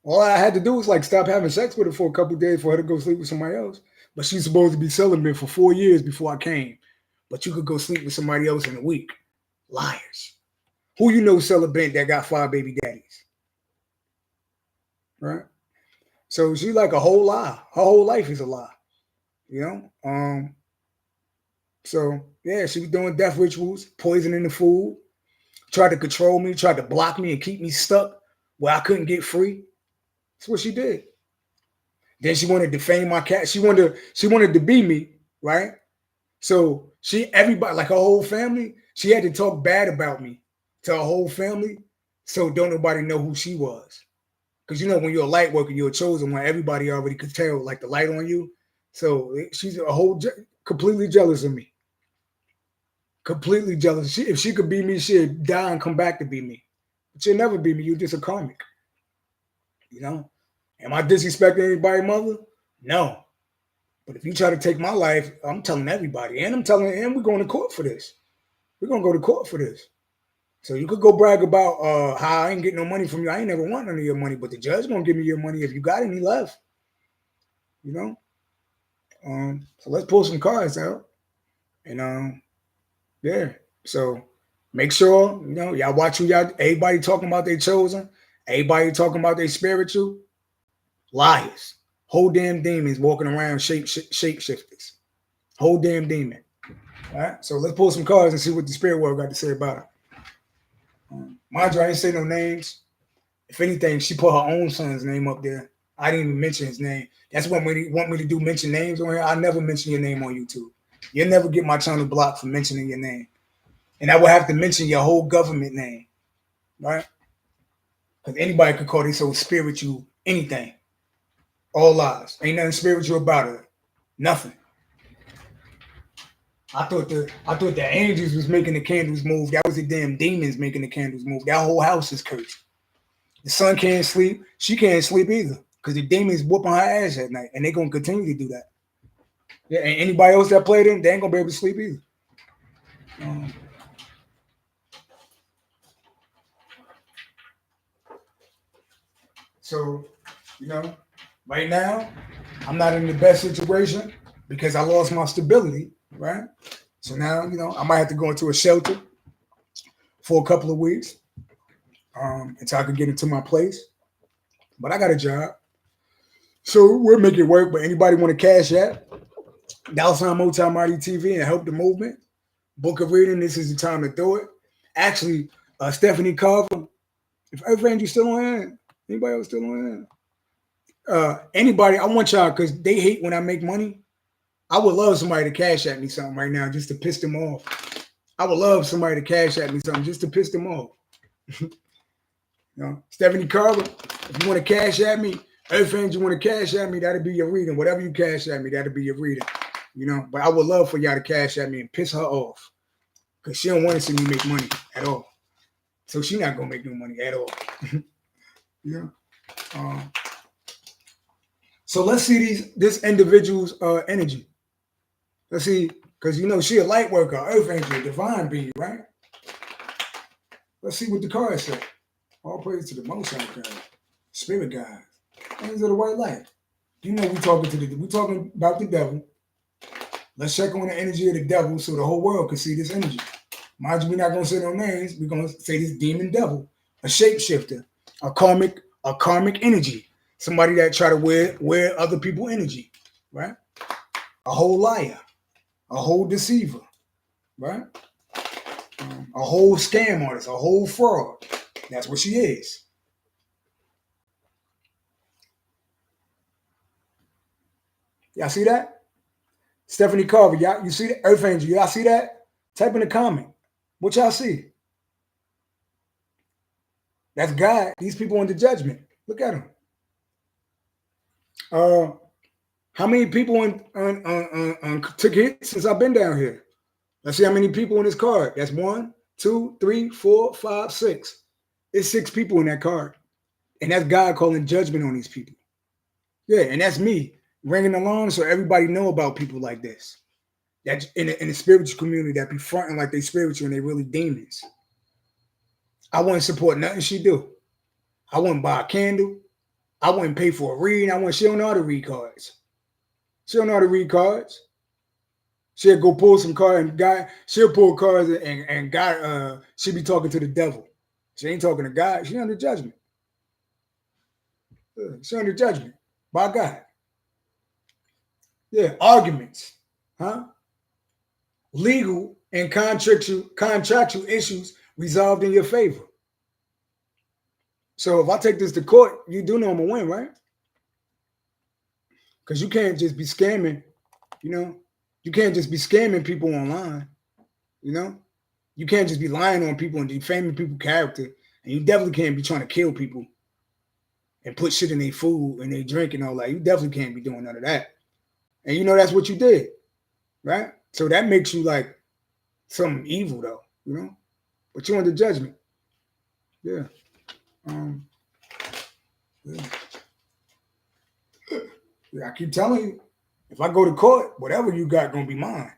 All I had to do was like stop having sex with her for a couple of days for her to go sleep with somebody else. But she's supposed to be celibate for 4 years before I came. But you could go sleep with somebody else in a week. Liars. Who you know celibate that got 5 baby daddies? Right? So she's like a whole lie. Her whole life is a lie. You know? So yeah, she was doing death rituals, poisoning the food, tried to control me, tried to block me and keep me stuck where I couldn't get free. That's what she did. Then she wanted to defame my cat. She wanted to be me, right? So everybody, like her whole family, she had to talk bad about me to her whole family, so don't nobody know who she was. Because you know, when you're a light worker, you're a chosen one. Everybody already could tell, like the light on you. So she's completely jealous of me. Completely jealous. If she could be me, she'd die and come back to be me. But she'll never be me. You're just a karmic. You know? Am I disrespecting anybody's mother? No. But if you try to take my life, I'm telling everybody. And we're going to court for this. We're going to go to court for this. So you could go brag about how I ain't getting no money from you. I ain't never want none of your money. But the judge going to give me your money if you got any left. You know? So let's pull some cards out. And yeah. So make sure, you know, y'all watch everybody talking about they chosen, everybody talking about they spiritual. Liars. Whole damn demons walking around shapeshifters. Whole damn demon. All right. So let's pull some cards and see what the spirit world got to say about it. Mind you, I didn't say no names. If anything, she put her own son's name up there. I didn't even mention his name. That's what when you want me to do, mention names on here. I never mention your name on YouTube. You'll never get my channel blocked for mentioning your name. And I will have to mention your whole government name, right? Because anybody could call this so spiritual anything. All lies. Ain't nothing spiritual about it. Nothing. I thought the angels was making the candles move. That was the damn demons making the candles move. That whole house is cursed. The son can't sleep. She can't sleep either. Because the demons whooping her ass at night. And they're going to continue to do that. Yeah, and anybody else that played them, they ain't going to be able to sleep either. So, you know, right now, I'm not in the best situation because I lost my stability, right? So now, you know, I might have to go into a shelter for a couple of weeks until I can get into my place. But I got a job. So we'll make it work. But anybody want to cash app, $MultiMahdiTv and help the movement? Book a reading. This is the time to do it. Actually, Stephanie Carver, if Earth Angel still on hand, anybody else still on hand? Anybody, I want y'all, because they hate when I make money. I would love somebody to cash at me something right now just to piss them off. I would love somebody to cash at me something just to piss them off. You know, Stephanie Carver, if you want to cash at me, Earth Angel, you want to cash at me, that'll be your reading. Whatever you cash at me, that'll be your reading. You know, but I would love for y'all to cash at me and piss her off because she don't want to see me make money at all. So she not gonna make no money at all. Yeah. So let's see this individual's energy. Let's see, because you know she a light worker, Earth Angel, divine being, right? Let's see what the cards say. All praise to the Most High God, Spirit guides, angels of the white light. You know we talking about the devil. Let's check on the energy of the devil so the whole world can see this energy. Mind you, we're not gonna say no names. We're gonna say this demon devil, a shapeshifter, a karmic energy, somebody that try to wear other people's energy, right? A whole liar, a whole deceiver, right? A whole scam artist, a whole fraud. That's what she is. Y'all see that? Stephanie Carver, y'all, you see that? Earth Angel, y'all see that? Type in the comment. What y'all see? That's God. These people under judgment. Look at them. How many people took hits since I've been down here? Let's see how many people in this card. That's 1, 2, 3, 4, 5, 6. It's 6 people in that card. And that's God calling judgment on these people. Yeah, and that's me ringing along so everybody know about people like this. That in the spiritual community that be fronting like they spiritual and they really demons. I wouldn't support nothing she do. I wouldn't buy a candle. I wouldn't pay for a reading. She don't know how to read cards. She don't know how to read cards. She'll go pull some cards and God, she'll pull cards and God, she'll be talking to the devil. She ain't talking to God. She under judgment. She under judgment by God. Yeah, arguments, huh? Legal and contractual issues resolved in your favor. So if I take this to court, you do know I'm gonna win, right? Because you can't just be scamming, you know. You can't just be scamming people online, you know. You can't just be lying on people and defaming people's character, and you definitely can't be trying to kill people and put shit in their food and their drink and all that. You definitely can't be doing none of that. And you know that's what you did, right? So that makes you like something evil, though, you know. But you're under judgment. Yeah. Yeah. I keep telling you, if I go to court, whatever you got gonna be mine.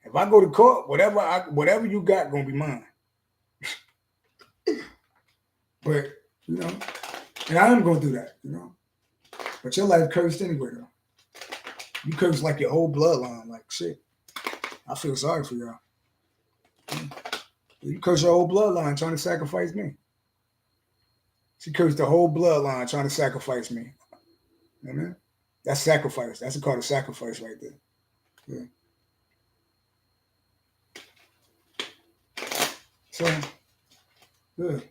If I go to court, whatever you got gonna be mine. But you know, and I am gonna do that, you know. But your life cursed anyway, though. You cursed like your whole bloodline, like shit. I feel sorry for y'all. You cursed your whole bloodline trying to sacrifice me. She cursed the whole bloodline trying to sacrifice me. You know what I mean? That's sacrifice. That's a card of sacrifice right there. Yeah. So, good.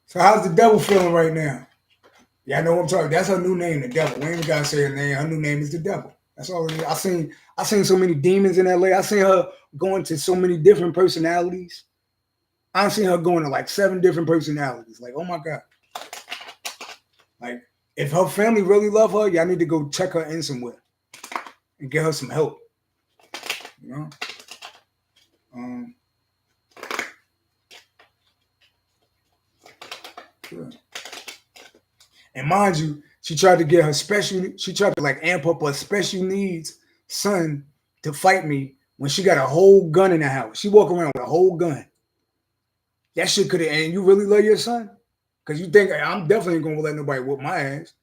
So how's the devil feeling right now? Yeah, I know what I'm talking. That's her new name, the devil. We ain't gotta say her name. Her new name is the devil. That's all it is. I seen so many demons in LA. I seen her going to so many different personalities. I seen her going to like 7 different personalities. Like, oh my God. Like, if her family really love her, y'all need to go check her in somewhere and get her some help. You know? Yeah. And mind you, she tried to like amp up her special needs son to fight me when she got a whole gun in the house. She walk around with a whole gun. That shit could have, and you really love your son? Because you think I'm definitely gonna let nobody whoop my ass.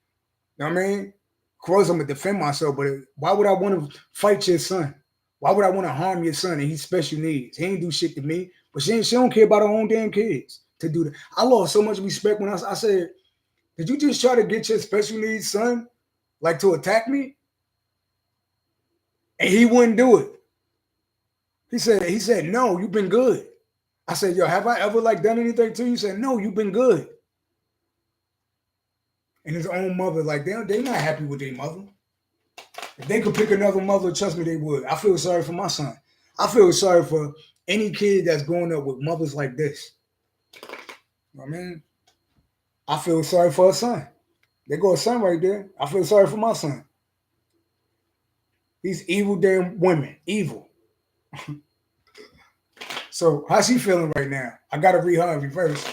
You know what I mean? Of course, I'm gonna defend myself, but why would I want to fight your son? Why would I want to harm your son? And he's special needs. He ain't do shit to me, but she don't care about her own damn kids to do that. I lost so much respect when I said, "Did you just try to get your special needs son like to attack me?" And he wouldn't do it. He said, "No, you've been good." I said, "Yo, have I ever like done anything to you?" He said, "No, you've been good." And his own mother, like they're not happy with their mother. If they could pick another mother, trust me, they would. I feel sorry for my son. I feel sorry for any kid that's growing up with mothers like this. You know what I mean? I feel sorry for a son. There goes a son right there. I feel sorry for my son. These evil damn women, evil. So how's she feeling right now? I gotta read her in reverse.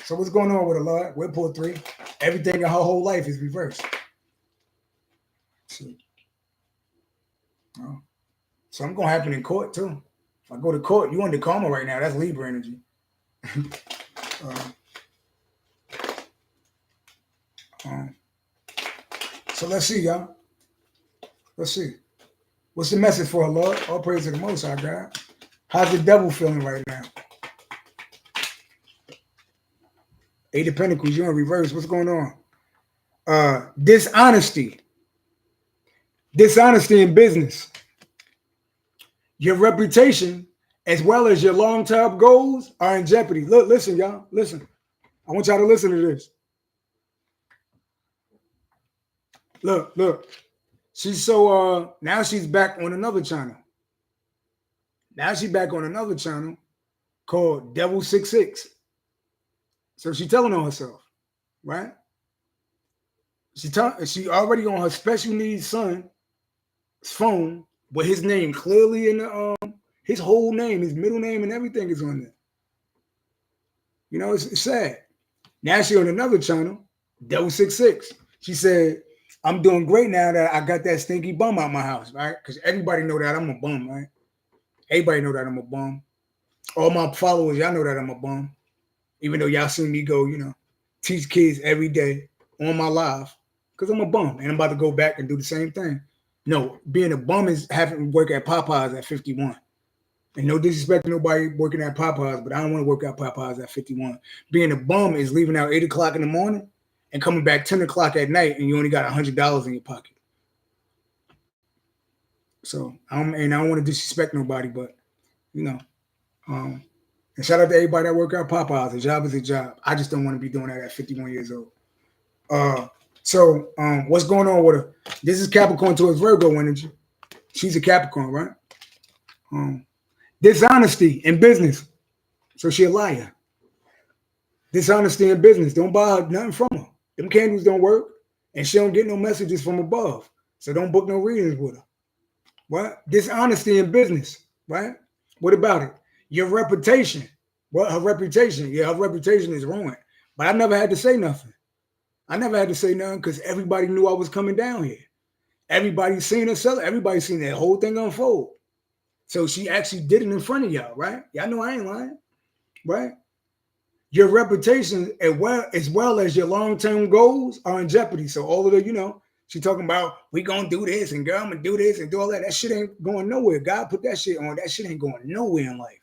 So what's going on with her, Lord? We're pull 3. Everything in her whole life is reversed. See. Oh. Something gonna happen in court too. If I go to court, you under karma right now. That's Libra energy. So let's see, y'all. Let's see. What's the message for her, Lord? All praise to the Most High God. How's the devil feeling right now? 8 of Pentacles, you're in reverse. What's going on? Dishonesty. Dishonesty in business. Your reputation, as well as your long-term goals, are in jeopardy. Look, listen, y'all. Listen. I want y'all to listen to this. Look. She's so now she's back on another channel. Now she's back on another channel called Devil 66. So she's telling on herself, right? She already on her special needs son's phone with his name clearly in the his whole name, his middle name, and everything is on there. You know, it's sad. Now she on another channel, Devil 66. She said, "I'm doing great now that I got that stinky bum out my house, right? Because everybody know that I'm a bum, right? Everybody know that I'm a bum. All my followers, y'all know that I'm a bum. Even though y'all seen me go, you know, teach kids every day on my live, because I'm a bum and I'm about to go back and do the same thing. No, being a bum is having to work at Popeyes at 51. And no disrespect to nobody working at Popeyes, but I don't want to work at Popeyes at 51. Being a bum is leaving out 8 o'clock in the morning and coming back 10 o'clock at night and you only got $100 in your pocket. So I don't want to disrespect nobody, but you know, and shout out to everybody that work at Popeyes. A job is a job. I just don't want to be doing that at 51 years old. So what's going on with her? This is Capricorn towards Virgo energy. She's a Capricorn, right? Dishonesty in business. So she a liar. Dishonesty in business. Don't buy her nothing from her. Them candles don't work. And she don't get no messages from above. So don't book no readings with her. What? Dishonesty in business, right? What about it? Your reputation. Well, her reputation. Yeah, her reputation is ruined. But I never had to say nothing. I never had to say nothing because everybody knew I was coming down here. Everybody seen her sell it. Everybody seen that whole thing unfold. So she actually did it in front of y'all, right? Y'all know I ain't lying, right? Your reputation as well as your long-term goals are in jeopardy. So all of the, you know, she talking about we gonna do this and girl, I'm gonna do this and do all that. That shit ain't going nowhere. God put that shit on. That shit ain't going nowhere in life.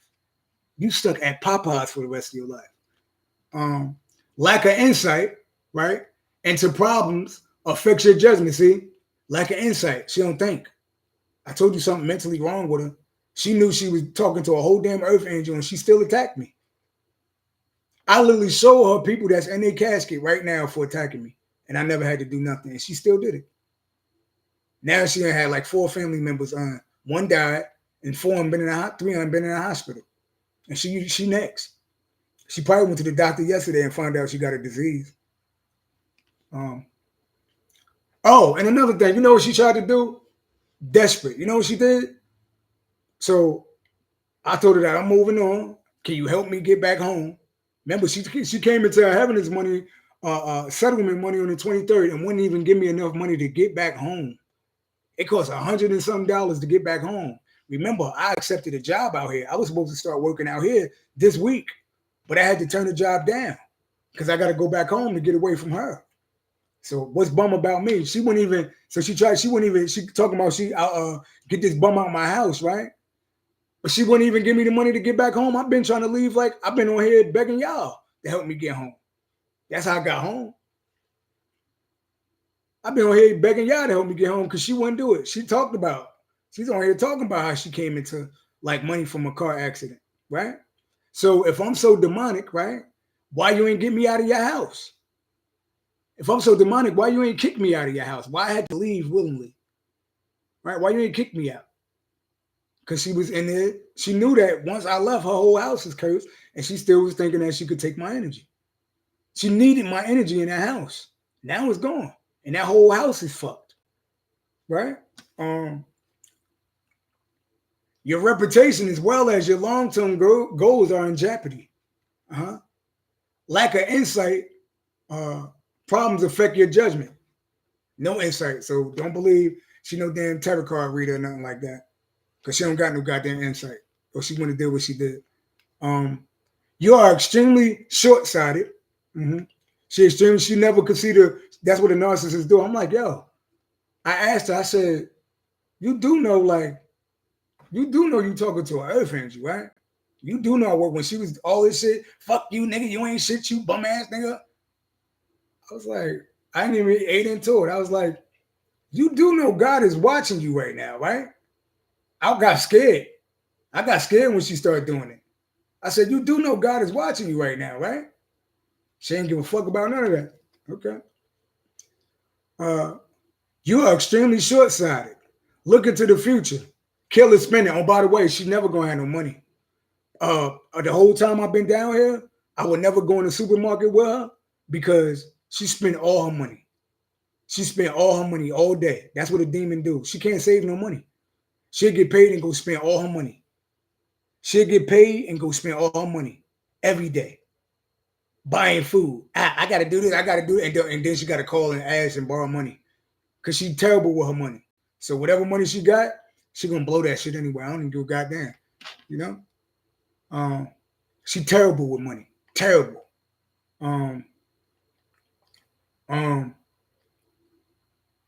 You stuck at Popeyes for the rest of your life. Lack of insight, right, into problems affects your judgment. See, lack of insight. She don't think. I told you something mentally wrong with her. She knew she was talking to a whole damn Earth Angel and she still attacked me. I literally show her people that's in their casket right now for attacking me. And I never had to do nothing. And she still did it. Now she had like 4 family members on. 1 died and 3 have been in the hospital. And she next. She probably went to the doctor yesterday and found out she got a disease. And another thing, you know what she tried to do? Desperate. You know what she did? So I told her that I'm moving on. Can you help me get back home? Remember, she came into having this money, settlement money on the 23rd and wouldn't even give me enough money to get back home. It cost $100 and some to get back home. Remember, I accepted a job out here. I was supposed to start working out here this week, but I had to turn the job down. because I got to go back home to get away from her. So what's bum about me? She wouldn't even. So she talking about get this bum out my house, right? But she wouldn't even give me the money to get back home. I've been trying to leave. Like I've been on here begging y'all to help me get home. That's how I got home. I've been on here begging y'all to help me get home because she wouldn't do it. She's on here talking about how she came into like money from a car accident, right? So if I'm so demonic, right, why you ain't get me out of your house? If I'm so demonic, why you ain't kick me out of your house? Why I had to leave willingly, right? Why you ain't kick me out? Because she was in there. She knew that once I left, her whole house is cursed, and she still was thinking that she could take my energy. She needed my energy in that house. Now it's gone, and that whole house is fucked, right? Your reputation as well as your long-term goals are in jeopardy. Lack of insight, problems affect your judgment. No insight, so don't believe she no damn tarot card reader or nothing like that, because she don't got no goddamn insight, or she want to do what she did. You are extremely short-sighted. She never considered that's what a narcissist do. I'm like, yo, I asked her, I said, you do know you talking to an Earth Angel, right? You do know what when she was all this shit, fuck you, nigga, you ain't shit, you bum ass nigga. I was like, I didn't even ate into it. I was like, you do know God is watching you right now, right? I got scared. I got scared when she started doing it. I said, you do know God is watching you right now, right? She ain't give a fuck about none of that. Okay. You are extremely short-sighted. Look into the future. Killer spending. Oh, by the way, she never gonna have no money. The whole time I've been down here, I would never go in the supermarket with her because she spent all her money. She spent all her money all day. That's what a demon do. She can't save no money. She'll get paid and go spend all her money. She'll get paid and go spend all her money every day. Buying food. I got to do this. I got to do it. And then she got to call and ask and borrow money because she's terrible with her money. So whatever money she got, she going to blow that shit anyway. I don't even give a goddamn. You know? She terrible with money. Terrible.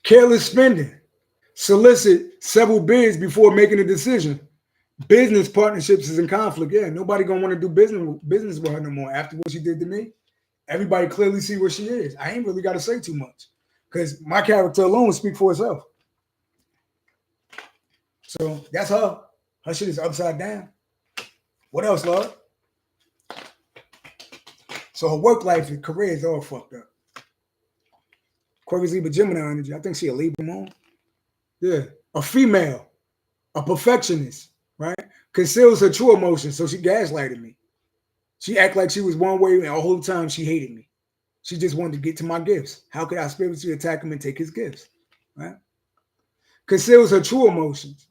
Careless spending. Solicit several bids before making a decision. Business partnerships is in conflict. Yeah, nobody gonna want to do business with her no more after what she did to me. Everybody clearly see what she is. I ain't really got to say too much because my character alone speaks for itself. So that's her. Her shit is upside down. What else, Lord? So her work life and career is all fucked up. Aquarius, Libra, Gemini energy. I think she a Libra moon. Yeah. A female. A perfectionist. Right? Conceals her true emotions. So she gaslighted me. She act like she was one way and the whole time she hated me. She just wanted to get to my gifts. How could I spiritually attack him and take his gifts? Right? Conceals her true emotions.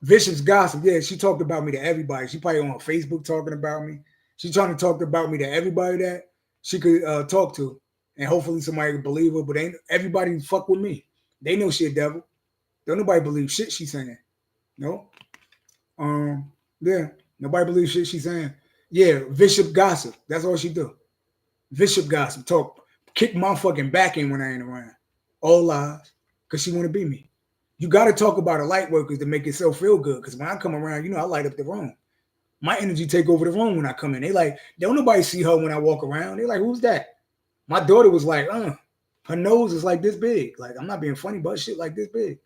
Vicious gossip. Yeah, she talked about me to everybody. She probably on her Facebook talking about me. She's trying to talk about me to everybody that she could talk to. And hopefully somebody can believe her. But ain't everybody fuck with me. They know she a devil. Don't nobody believe shit she's saying. No. Yeah. Nobody believes shit she's saying. Yeah, vicious gossip. That's all she do. Vicious gossip. Talk. Kick my fucking back in when I ain't around. All lies. Because she want to be me. You got to talk about her light workers to make yourself feel good. Because when I come around, I light up the room. My energy take over the room when I come in. They like, don't nobody see her when I walk around. They like, who's that? My daughter was like, her nose is like this big. Like, I'm not being funny, but shit like this big.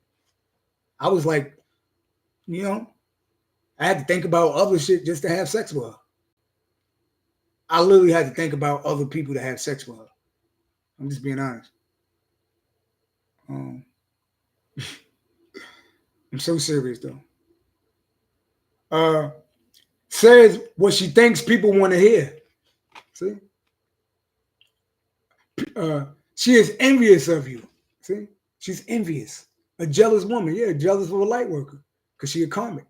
I was like, I had to think about other shit just to have sex with her. I literally had to think about other people to have sex with her. I'm just being honest. I'm so serious though. Says what she thinks people want to hear. See? She is envious of you. See? She's envious. A jealous woman. Yeah, jealous of a light worker. Because she a karmic.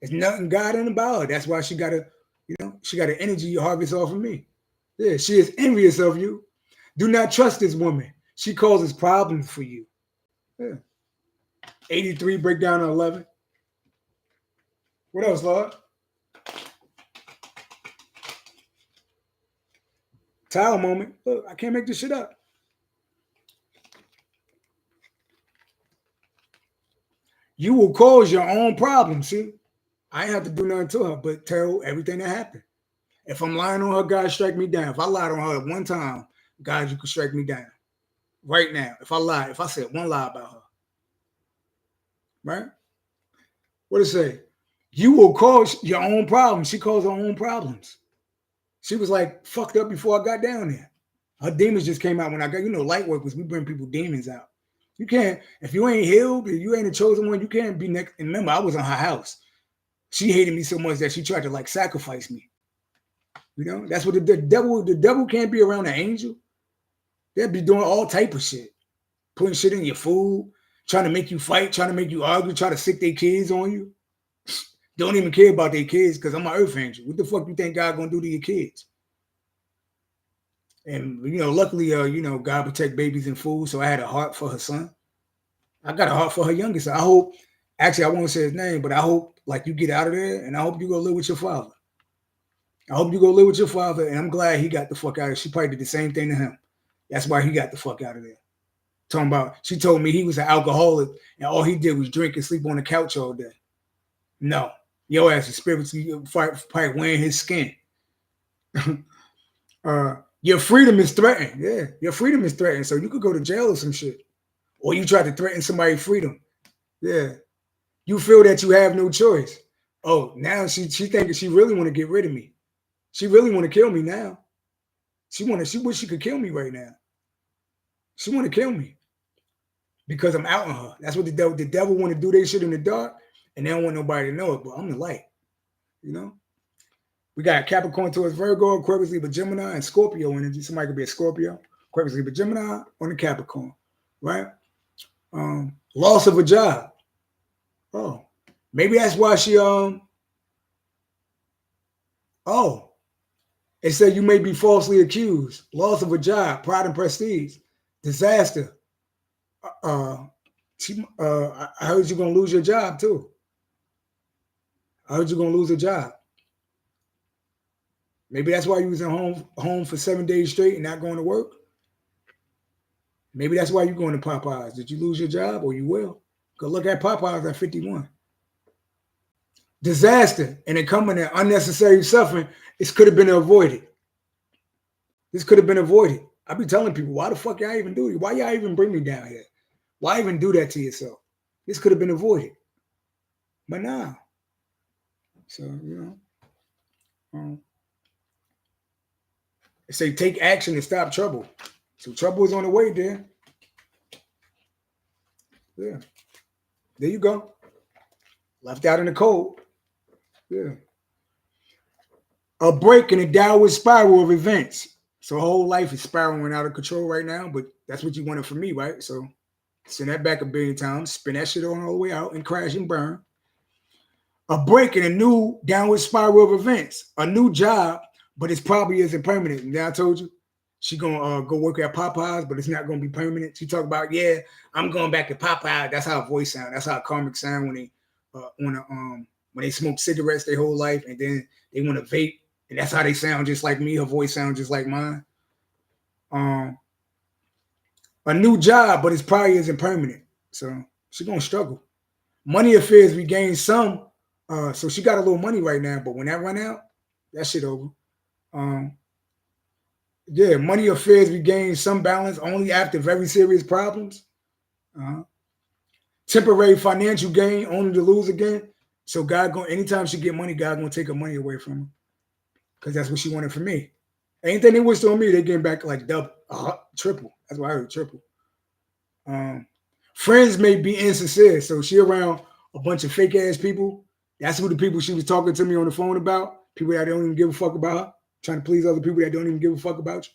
There's nothing God in about her. That's why she got she got an energy harvest off of me. Yeah, she is envious of you. Do not trust this woman. She causes problems for you. Yeah. 83 break down to 11. What else, Lord? Towel moment. Look, I can't make this shit up. You will cause your own problems. See, I ain't have to do nothing to her, but tell everything that happened. If I'm lying on her, God, strike me down. If I lied on her one time, God, you can strike me down right now. If I said one lie about her, right? What it say? You will cause your own problems. She caused her own problems. She was like fucked up before I got down there. Her demons just came out when I got, light workers, we bring people demons out. You can't, if you ain't healed, if you ain't a chosen one, you can't be next. And remember, I was in her house. She hated me so much that she tried to like sacrifice me. That's what the devil can't be around an angel. They'll be doing all type of shit. Putting shit in your food, trying to make you fight, trying to make you argue, try to sick their kids on you. Don't even care about their kids because I'm an Earth Angel. What the fuck you think God gonna do to your kids? And luckily, God protect babies and food, so I had a heart for her son. I got a heart for her youngest. I hope, actually, I won't say his name, but I hope like you get out of there, and I hope you go live with your father. I hope you go live with your father, and I'm glad he got the fuck out of there. She probably did the same thing to him. That's why he got the fuck out of there. Talking about, she told me he was an alcoholic, and all he did was drink and sleep on the couch all day. No, your ass is spiritually probably wearing his skin. Your freedom is threatened. Yeah, your freedom is threatened. So you could go to jail or some shit. Or you try to threaten somebody's freedom. Yeah. You feel that you have no choice. Oh, now she thinking she really want to get rid of me. She really want to kill me now. She wish she could kill me right now. She want to kill me. Because I'm out on her. That's what the devil want to do their shit in the dark, and they don't want nobody to know it, but I'm the light. We got Capricorn towards Virgo, Aquarius, Libra, Gemini, and Scorpio energy. Somebody could be a Scorpio, Aquarius, Libra, Gemini, on the Capricorn, right? Loss of a job. Oh, maybe that's why she it said you may be falsely accused. Loss of a job, pride and prestige, disaster. I heard you're gonna lose your job too. I heard you're gonna lose a job. Maybe that's why you was at home for 7 days straight and not going to work. Maybe that's why you're going to Popeyes. Did you lose your job, or you will? Go look at Popeyes at 51. Disaster and it coming at unnecessary suffering. This could have been avoided. This could have been avoided. I be telling people, why the fuck y'all even do it? Why y'all even bring me down here? Why even do that to yourself? This could have been avoided. But nah. So, they say take action to stop trouble. So trouble is on the way there. Yeah. There you go. Left out in the cold. Yeah. A break in a downward spiral of events. So whole life is spiraling out of control right now, but that's what you wanted from me, right? So send that back a billion times, spin that shit on all the way out and crash and burn. A break in a new downward spiral of events. A new job, but it's probably isn't permanent. Now I told you, she gonna go work at Popeyes, but it's not gonna be permanent. She talk about, yeah, I'm going back to Popeyes. That's how her voice sound. That's how karmic sound when they smoke cigarettes their whole life, and then they want to vape, and that's how they sound just like me. Her voice sounds just like mine. A new job, but it's probably isn't permanent. So she's gonna struggle. Money affairs, we gain some. So she got a little money right now, but when that run out, that shit over. Yeah, money affairs, we gain some balance only after very serious problems. Temporary financial gain, only to lose again. So God anytime she get money, God gonna take her money away from her, because that's what she wanted from me. Anything they wished on me, they getting back like double, triple. That's why I heard triple. Friends may be insincere, so she around a bunch of fake ass people. That's who the people she was talking to me on the phone about. People that don't even give a fuck about her, trying to please other people that don't even give a fuck about you.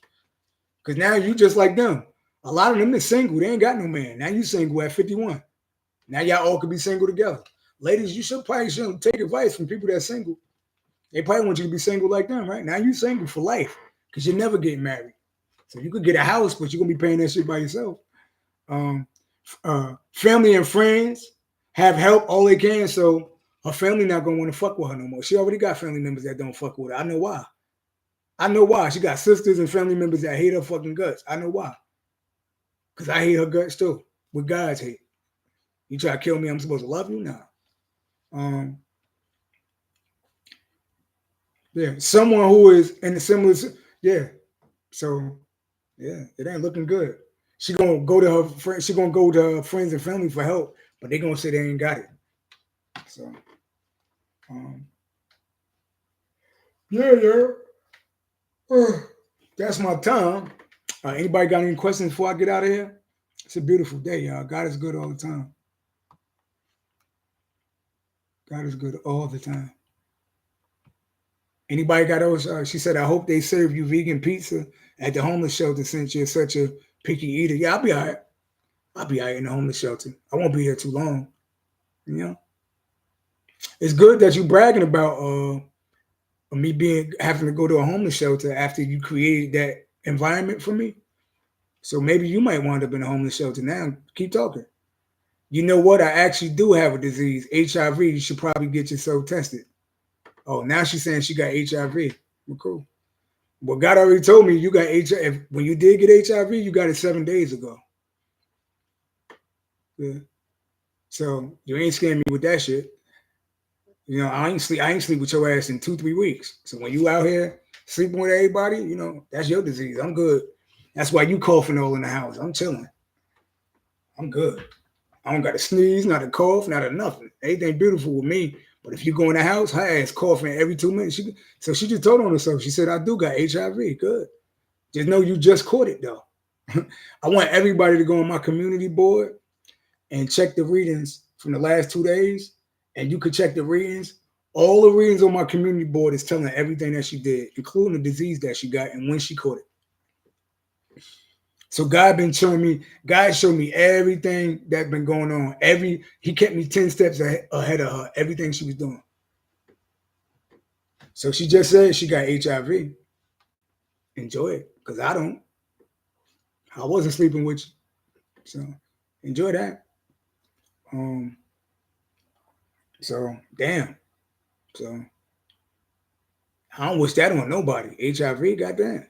Because now you just like them. A lot of them is single. They ain't got no man. Now you single at 51. Now y'all all could be single together. Ladies, you probably shouldn't take advice from people that's single. They probably want you to be single like them, right? Now you single for life because you're never getting married. So you could get a house, but you're going to be paying that shit by yourself. Family and friends have help all they can, so her family not going to want to fuck with her no more. She already got family members that don't fuck with her. I know why. I know why. She got sisters and family members that hate her fucking guts. I know why. Because I hate her guts too. With God's hate. You try to kill me, I'm supposed to love you? Nah. Yeah. Someone who is in the similar, yeah. So, yeah, it ain't looking good. She gonna go to her friends. She gonna go to her friends and family for help, but they gonna say they ain't got it. So, yeah. That's my time. Anybody got any questions before I get out of here? It's a beautiful day, y'all. God is good all the time. God is good all the time. Anybody got those? She said, I hope they serve you vegan pizza at the homeless shelter since you're such a picky eater. Yeah, I'll be all right. I'll be all right in the homeless shelter. I won't be here too long. You know? It's good that you bragging about me having to go to a homeless shelter after you created that environment for me. So maybe you might wind up in a homeless shelter now. Keep talking. You know what? I actually do have a disease, HIV. You should probably get yourself tested. Oh, now she's saying she got HIV. Well, cool. Well, God already told me you got HIV. When you did get HIV, you got it 7 days ago. Yeah. So you ain't scaring me with that shit. You know, I ain't sleep with your ass in 2-3 weeks. So when you out here sleeping with everybody, you know, that's your disease. I'm good. That's why you coughing all in the house. I'm chilling. I'm good. I don't got to sneeze, not a cough, not a nothing. Everything beautiful with me. But if you go in the house, her ass coughing every 2 minutes. So she just told on herself. She said, I do got HIV. Good. Just know you just caught it, though. I want everybody to go on my community board and check the readings from the last 2 days. And you could check the readings. All the readings on my community board is telling everything that she did, including the disease that she got and when she caught it. So God showed me everything that's been going on. He kept me 10 steps ahead of her, everything she was doing. So she just said she got HIV. Enjoy it, because I don't. I wasn't sleeping with you. So enjoy that. So damn. So I don't wish that on nobody. HIV, goddamn.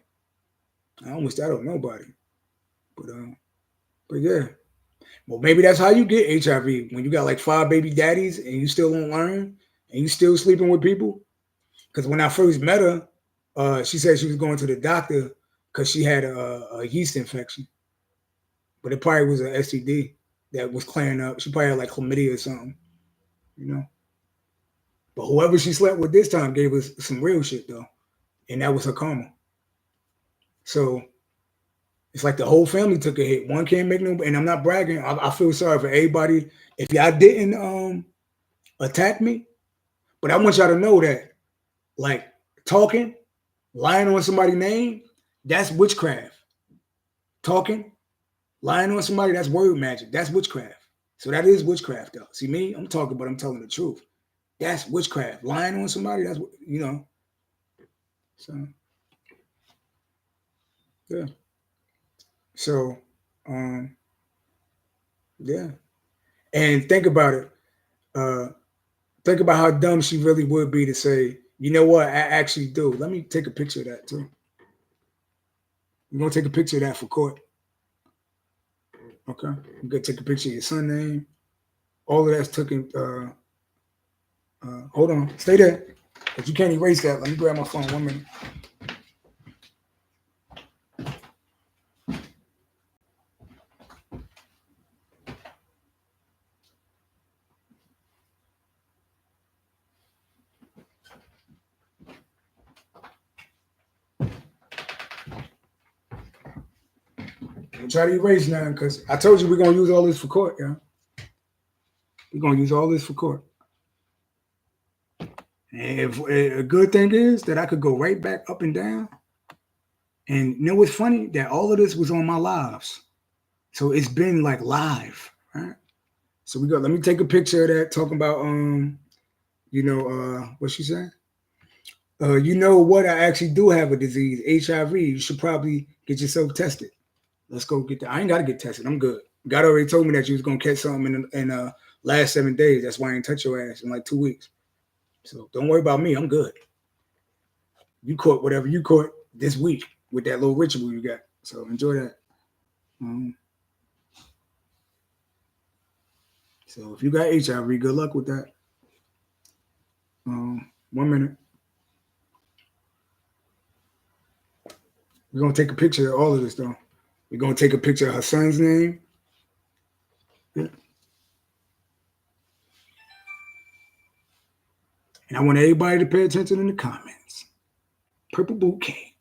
I don't wish that on nobody. But yeah. Well, maybe that's how you get HIV, when you got like 5 baby daddies and you still don't learn and you still sleeping with people. Because when I first met her, she said she was going to the doctor because she had a yeast infection. But it probably was an STD that was clearing up. She probably had like chlamydia or something, you know. But whoever she slept with this time gave us some real shit, though. And that was her karma. So it's like the whole family took a hit. One can't make no, and I'm not bragging. I feel sorry for everybody. If y'all didn't attack me, but I want y'all to know that, like, talking, lying on somebody's name, that's witchcraft. Talking, lying on somebody, that's word magic. That's witchcraft. So that is witchcraft, though. See me, I'm talking, but I'm telling the truth. That's witchcraft. Lying on somebody, that's, you know. So, yeah. So, yeah. And think about it. Think about how dumb she really would be to say, you know what, I actually do. Let me take a picture of that, too. You're going to take a picture of that for court. Okay. You're going to take a picture of your son's name. All of that's taken. Hold on. Stay there. But you can't erase that. Let me grab my phone 1 minute. Try to erase now, because I told you we're going to use all this for court, yeah? We're going to use all this for court. And if a good thing is that I could go right back up and down. And you know what's funny? That all of this was on my lives. So it's been like live, right? So let me take a picture of that, talking about, what she said? You know what? I actually do have a disease, HIV. You should probably get yourself tested. Let's go get that. I ain't got to get tested. I'm good. God already told me that you was going to catch something in last 7 days. That's why I ain't touch your ass in like 2 weeks. So don't worry about me. I'm good. You caught whatever you caught. this week with that little ritual you got. So enjoy that. So if you got HIV, good luck with that. 1 minute. We're going to take a picture of all of this, though. We're going to take a picture of her son's name. Yeah. And I want everybody to pay attention in the comments. Purple bouquet.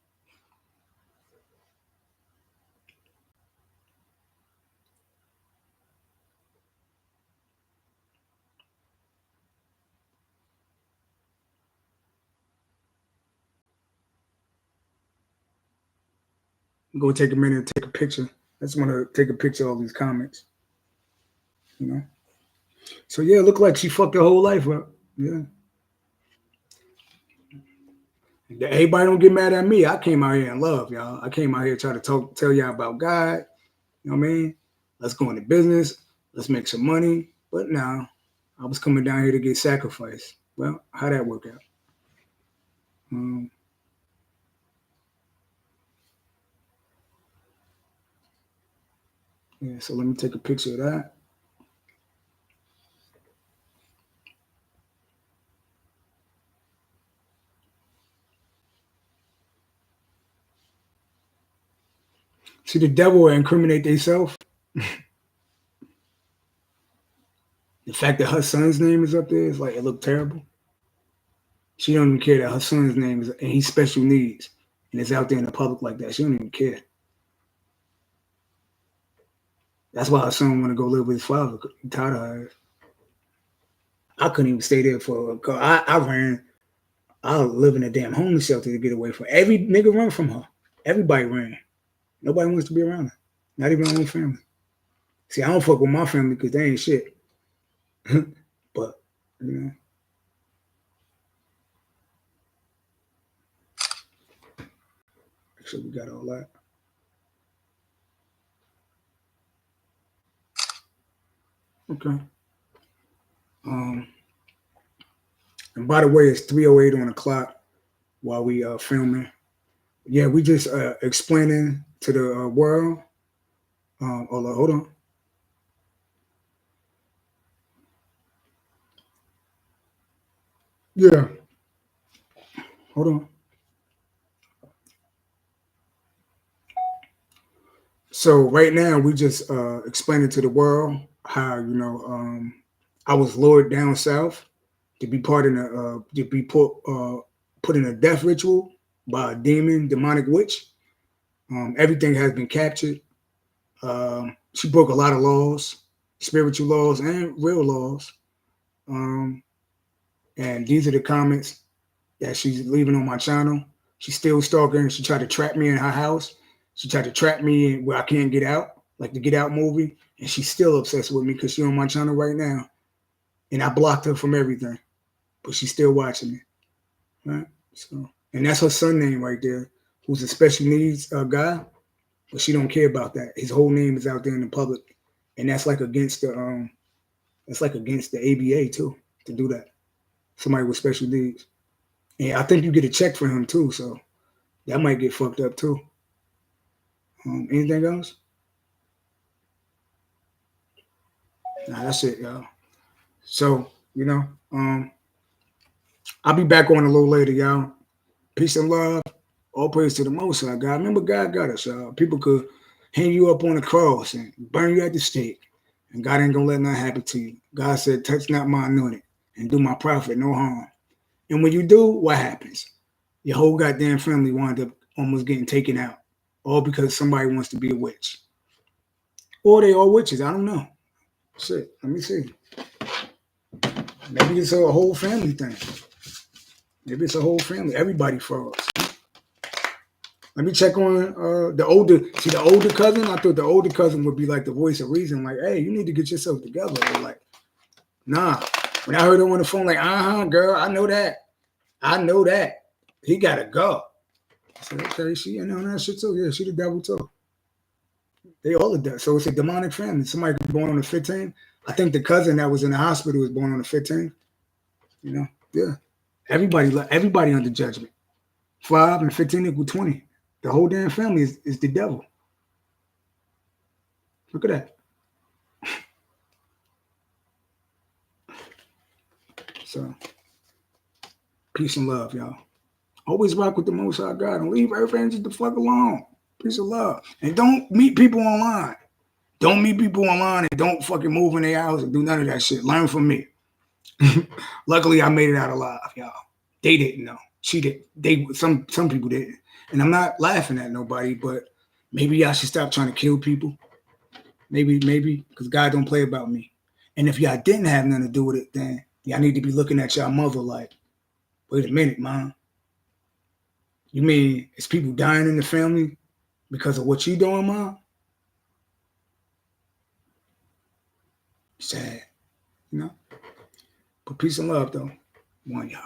I'm going to take a minute and take a picture. I just want to take a picture of all these comments. You know? So, yeah, it looked like she fucked her whole life up. Yeah. Everybody don't get mad at me. I came out here in love, y'all. I came out here trying to tell y'all about God. You know what I mean? Let's go into business. Let's make some money. But now, I was coming down here to get sacrificed. Well, how'd that work out? Yeah, so let me take a picture of that. See, the devil will incriminate themselves. The fact that her son's name is up there is like, it looked terrible. She don't even care that her son's name is, and he's special needs, and it's out there in the public like that. She don't even care. That's why her son want to go live with his father. He tired of her. I couldn't even stay there for. I ran. I live in a damn homeless shelter to get away from. Every nigga run from her. Everybody ran. Nobody wants to be around her. Not even her own family. See, I don't fuck with my family because they ain't shit. But, you know. Make sure we got all that. Okay. And by the way, it's 3:08 on the clock while we filming. Yeah, we just explaining to the world. Hold on. Yeah. Hold on. So right now we just explaining to the world how, you know, I was lured down south to be part of to be put in a death ritual by a demonic witch. Everything has been captured. She broke a lot of laws, spiritual laws and real laws. And these are the comments that she's leaving on my channel. She's still stalking. She tried to trap me in her house. She tried to trap me where I can't get out, like the Get Out movie. And she's still obsessed with me because she's on my channel right now. And I blocked her from everything. But she's still watching me. Right? So, and that's her son name right there, who's a special needs guy. But she don't care about that. His whole name is out there in the public. And that's like against the ABA too, to do that. Somebody with special needs. And I think you get a check for him too, so that might get fucked up too. Anything else? Nah, that's it, y'all. So, you know, I'll be back on a little later, y'all. Peace and love. All praise to the Most High God. Remember, God got us, y'all. People could hang you up on a cross and burn you at the stake, and God ain't gonna let nothing happen to you. God said, touch not my anointed and do my prophet no harm. And when you do, what happens? Your whole goddamn family wind up almost getting taken out, all because somebody wants to be a witch. Or they all witches. I don't know. Shit, let me see. Maybe it's a whole family thing. Maybe it's a whole family. Everybody frauds. Let me check on the older. See, the older cousin. I thought the older cousin would be like the voice of reason. Like, hey, you need to get yourself together. Or like, nah. When I heard him on the phone, like, girl, I know that. I know that. He gotta go. I said, okay, she in on that shit too. Yeah, she the devil too. They all the devil. So it's a demonic family. Somebody was born on the 15th. I think the cousin that was in the hospital was born on the 15th. You know, yeah. Everybody under judgment. 5 and 15 equal 20. The whole damn family is the devil. Look at that. So, peace and love, y'all. Always rock with the Most High God and leave Earth Angels the fuck alone. Peace and love. And don't meet people online. Don't meet people online and don't fucking move in their house and do none of that shit. Learn from me. Luckily, I made it out alive, y'all. They didn't know. She did. Some people didn't. And I'm not laughing at nobody, but maybe y'all should stop trying to kill people. Maybe, because God don't play about me. And if y'all didn't have nothing to do with it, then y'all need to be looking at y'all mother like, wait a minute, Mom. You mean it's people dying in the family because of what you doing, Mom? Sad, you know? But peace and love, though. One, y'all.